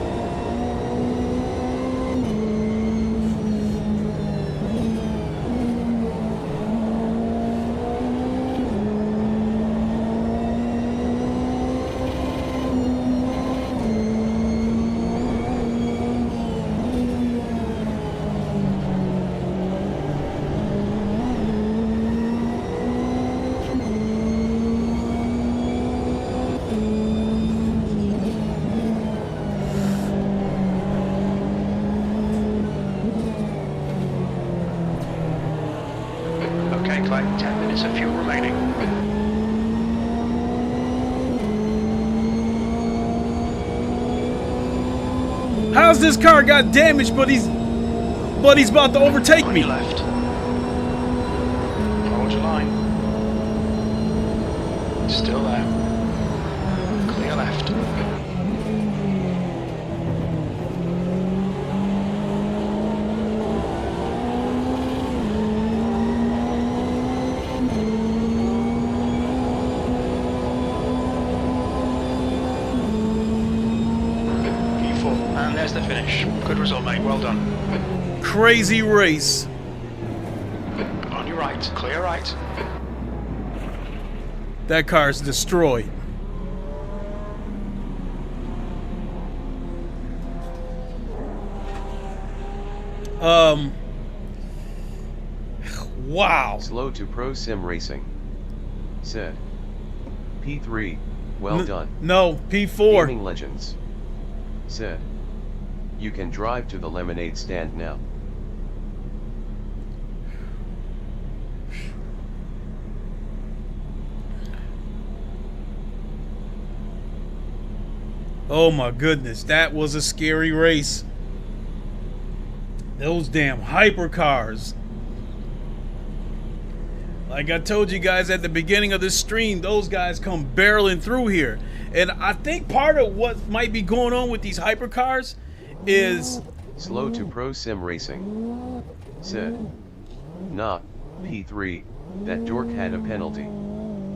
[SPEAKER 2] Okay, Clay, 10 minutes of fuel remaining.
[SPEAKER 1] How's this car got damaged, but he's about to overtake
[SPEAKER 2] On
[SPEAKER 1] me?
[SPEAKER 2] your left. Hold your line. Still there. Clear left. And there's the finish. Good result, mate. Well done.
[SPEAKER 1] Crazy race.
[SPEAKER 2] On your right. Clear right.
[SPEAKER 1] That car's destroyed. Wow.
[SPEAKER 3] Slow to pro sim racing. Said. P3. Well done.
[SPEAKER 1] No, P4.
[SPEAKER 3] Gaming Legends. Said. You can drive to the lemonade stand now.
[SPEAKER 1] Oh my goodness, that was a scary race. Those damn hypercars. Like I told you guys at the beginning of this stream, those guys come barreling through here. And I think part of what might be going on with these hypercars is...
[SPEAKER 3] Slow to pro sim racing. Said. Nah, P3, that dork had a penalty.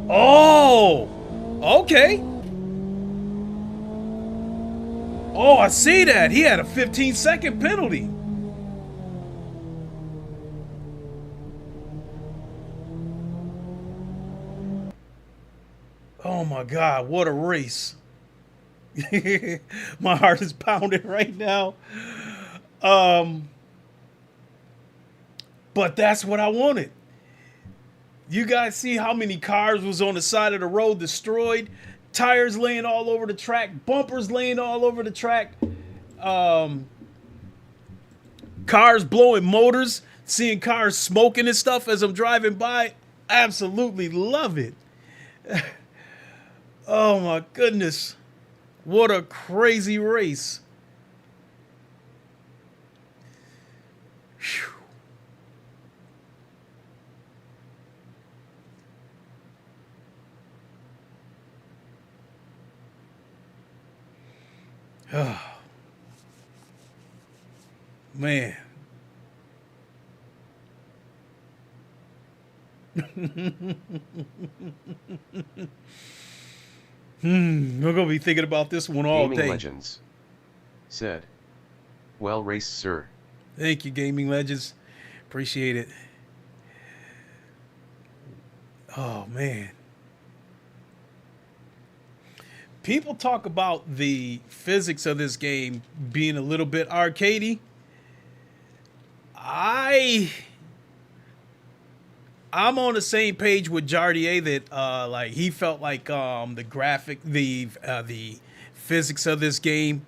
[SPEAKER 1] Oh! Okay. Oh, I see that. He had a 15-second penalty. Oh my God, what a race. My heart is pounding right now. But that's what I wanted. You guys see how many cars was on the side of the road destroyed? Tires laying all over the track, bumpers laying all over the track, cars blowing motors, seeing cars smoking and stuff as I'm driving by. Absolutely love it. Oh my goodness. What a crazy race. Whew. Oh. Man. We're gonna be thinking about this one all
[SPEAKER 3] Gaming
[SPEAKER 1] day.
[SPEAKER 3] Legends said, "Well raced, sir."
[SPEAKER 1] Thank you, Gaming Legends. Appreciate it. Oh man. People talk about the physics of this game being a little bit arcadey. I'm on the same page with Jardier that like he felt like the physics of this game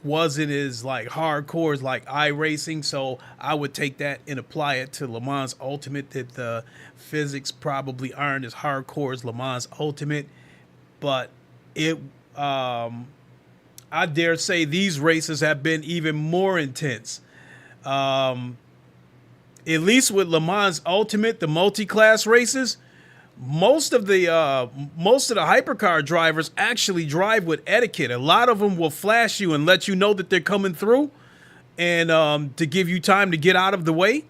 [SPEAKER 1] wasn't as like hardcore as like iRacing, so I would take that and apply it to Le Mans Ultimate, that the physics probably aren't as hardcore as Le Mans Ultimate, but it I dare say these races have been even more intense. At least with Le Mans Ultimate, the multi-class races, most of the hypercar drivers actually drive with etiquette. A lot of them will flash you and let you know that they're coming through, and to give you time to get out of the way.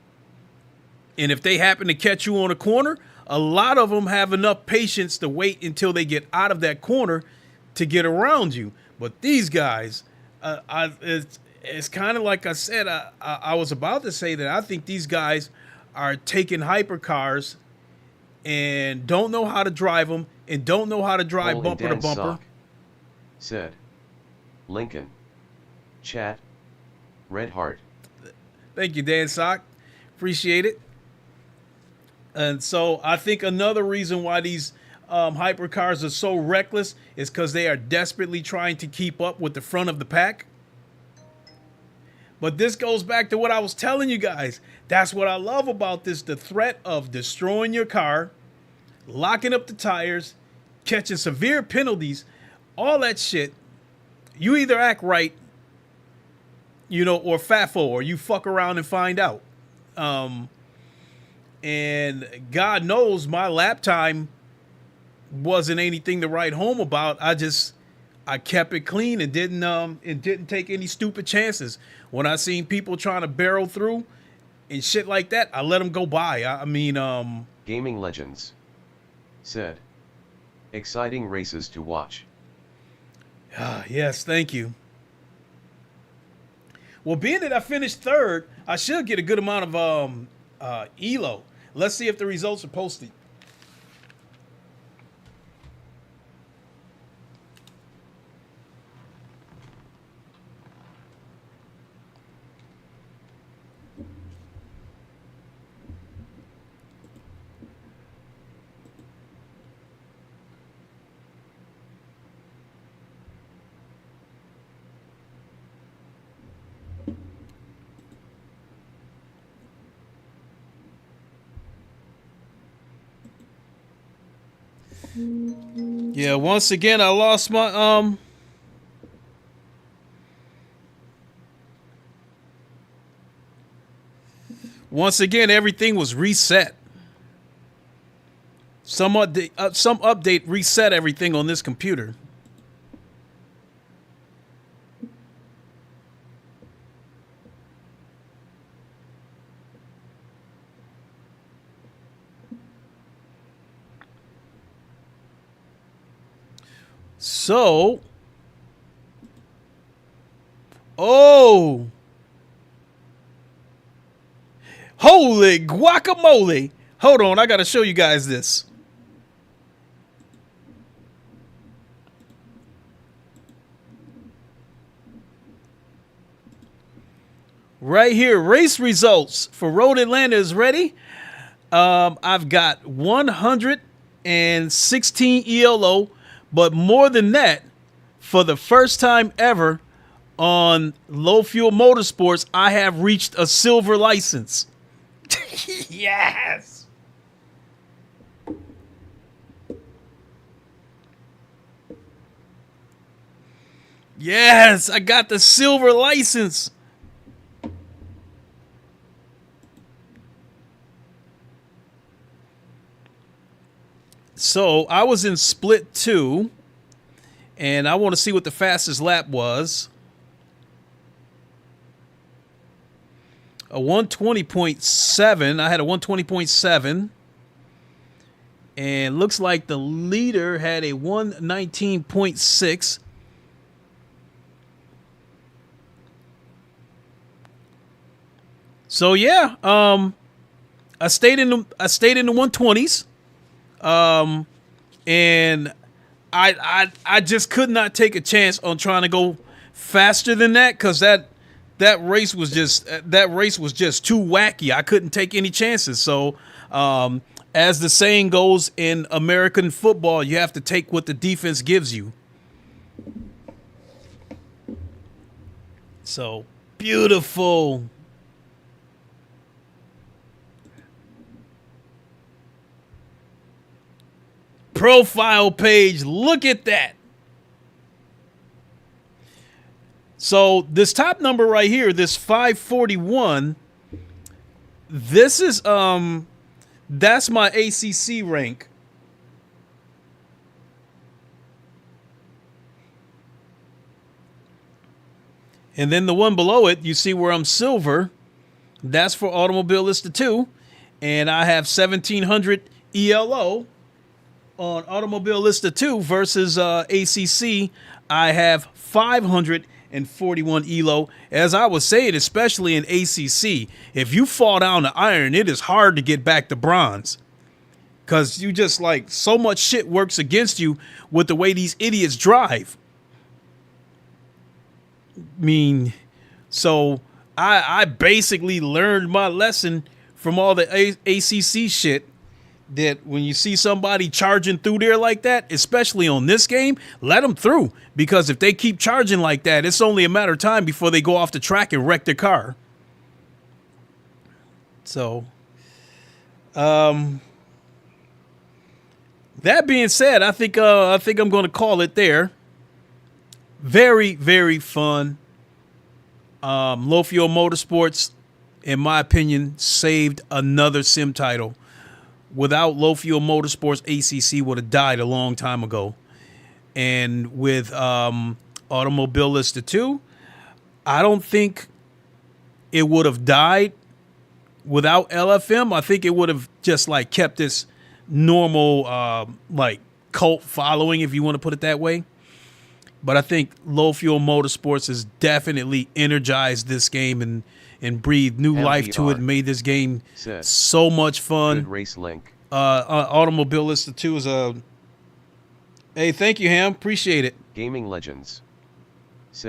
[SPEAKER 1] And if they happen to catch you on a corner, a lot of them have enough patience to wait until they get out of that corner to get around you. But these guys, it's kind of like I said, I was about to say that I think these guys are taking hypercars and don't know how to drive them and don't know how to drive
[SPEAKER 3] Cole
[SPEAKER 1] bumper to
[SPEAKER 3] and Dan
[SPEAKER 1] bumper.
[SPEAKER 3] Sock said, "Lincoln, chat, red heart."
[SPEAKER 1] Thank you, Dan Sock. Appreciate it. And so I think another reason why these hypercars are so reckless is because they are desperately trying to keep up with the front of the pack. But this goes back to what I was telling you guys. That's what I love about this, the threat of destroying your car, locking up the tires, catching severe penalties, all that shit. You either act right, you know, or FAFO, or you fuck around and find out. And God knows my lap time wasn't anything to write home about. I kept it clean and didn't take any stupid chances. When I seen people trying to barrel through and shit like that, I let them go by.
[SPEAKER 3] Gaming Legends said, "Exciting races to watch."
[SPEAKER 1] Yes, thank you. Well, being that I finished third, I should get a good amount of ELO. Let's see if the results are posted. Yeah, once again, I lost my once again, everything was reset. Some update reset everything on this computer. So, oh, holy guacamole. Hold on, I got to show you guys this. Right here, race results for Road Atlanta is ready. I've got 116 ELO. But more than that, for the first time ever on Low Fuel Motorsports, I have reached a silver license. Yes! Yes, I got the silver license. So I was in split 2, and I want to see what the fastest lap was. A 120.7. I had a 120.7. And looks like the leader had a 119.6. So yeah, I stayed in the 120s. And I just could not take a chance on trying to go faster than that, because that race was just too wacky. I couldn't take any chances. So as the saying goes in American football, you have to take what the defense gives you. So beautiful. Profile page, look at that. So this top number right here, this 541, this is that's my ACC rank. And then the one below it, you see where I'm silver, that's for Automobilista 2, and I have 1700 ELO on Automobilista 2 versus ACC. I have 541 ELO. As I was saying, especially in ACC, if you fall down to iron, it is hard to get back to bronze, because you just like so much shit works against you with the way these idiots drive. I mean, so I basically learned my lesson from all the ACC shit, that when you see somebody charging through there like that, especially on this game, let them through. Because if they keep charging like that, it's only a matter of time before they go off the track and wreck their car. So, that being said, I think I'm going to call it there. Very, very fun. Low Fuel Motorsports, in my opinion, saved another sim title. Without Low Fuel Motorsports, ACC would have died a long time ago. And with Automobilista 2, I don't think it would have died without LFM. I think it would have just like kept this normal like cult following, if you want to put it that way. But I think Low Fuel Motorsports has definitely energized this game and breathed new life to it and made this game so much fun.
[SPEAKER 3] Good race link.
[SPEAKER 1] Automobilista 2 is a... Hey, thank you, Ham. Appreciate it.
[SPEAKER 3] Gaming Legends.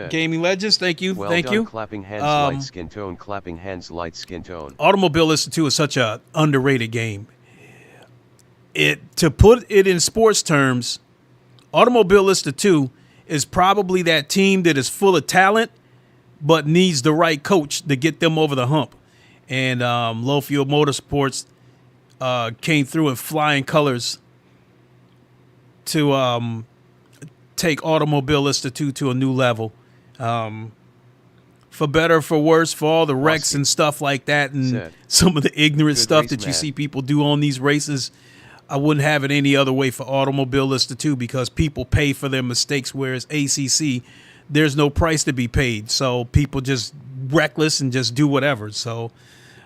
[SPEAKER 1] Gaming Legends, thank you.
[SPEAKER 3] Well
[SPEAKER 1] thank
[SPEAKER 3] done.
[SPEAKER 1] you.
[SPEAKER 3] Clapping hands, light skin tone. Clapping hands, light skin tone.
[SPEAKER 1] Automobilista 2 is such a underrated game. To put it in sports terms, Automobilista 2 is probably that team that is full of talent but needs the right coach to get them over the hump. And Low Fuel Motorsports came through in flying colors to take Automobilista 2 to a new level. For better, for worse, for all the wrecks and stuff like that, and some of the ignorant stuff that you see people do on these races, I wouldn't have it any other way for Automobilista 2, because people pay for their mistakes, whereas ACC, there's no price to be paid. So people just reckless and just do whatever. So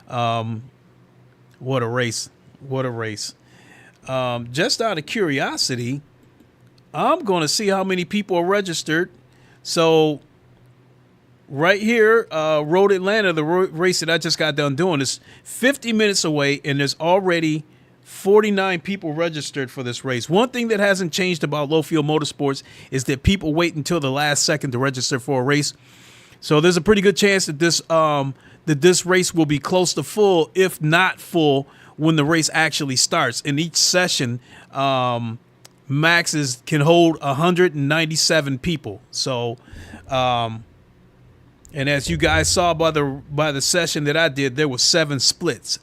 [SPEAKER 1] what a race. What a race. Just out of curiosity, I'm going to see how many people are registered. So right here, Road Atlanta, the race that I just got done doing, is 50 minutes away, and there's already 49 people registered for this race. One thing that hasn't changed about Low Fuel Motorsports is that people wait until the last second to register for a race. So there's a pretty good chance that this race will be close to full, if not full, when the race actually starts. In each session, maxes can hold 197 people. So, and as you guys saw by the session that I did, there were 7 splits.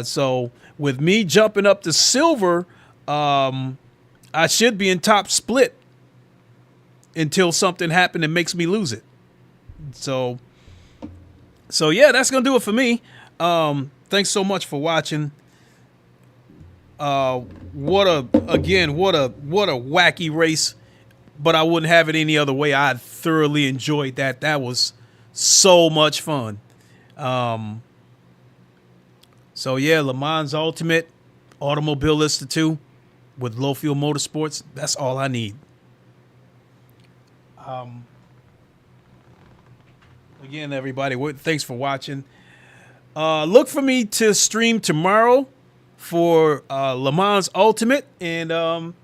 [SPEAKER 1] So with me jumping up to silver, I should be in top split until something happened that makes me lose it. So yeah, that's gonna do it for me. Thanks so much for watching. What a wacky race, but I wouldn't have it any other way. I thoroughly enjoyed that. That was so much fun. So yeah, Le Mans Ultimate, Automobilista 2 with low fuel motorsports. That's all I need. Again, everybody, thanks for watching. Look for me to stream tomorrow for Le Mans Ultimate and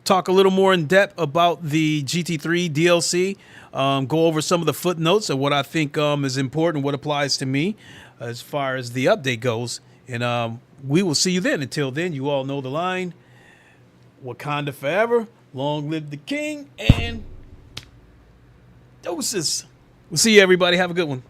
[SPEAKER 1] talk a little more in depth about the GT3 DLC. Go over some of the footnotes of what I think is important, what applies to me as far as the update goes. And we will see you then. Until then, you all know the line. Wakanda forever. Long live the king. And doses. We'll see you, everybody. Have a good one.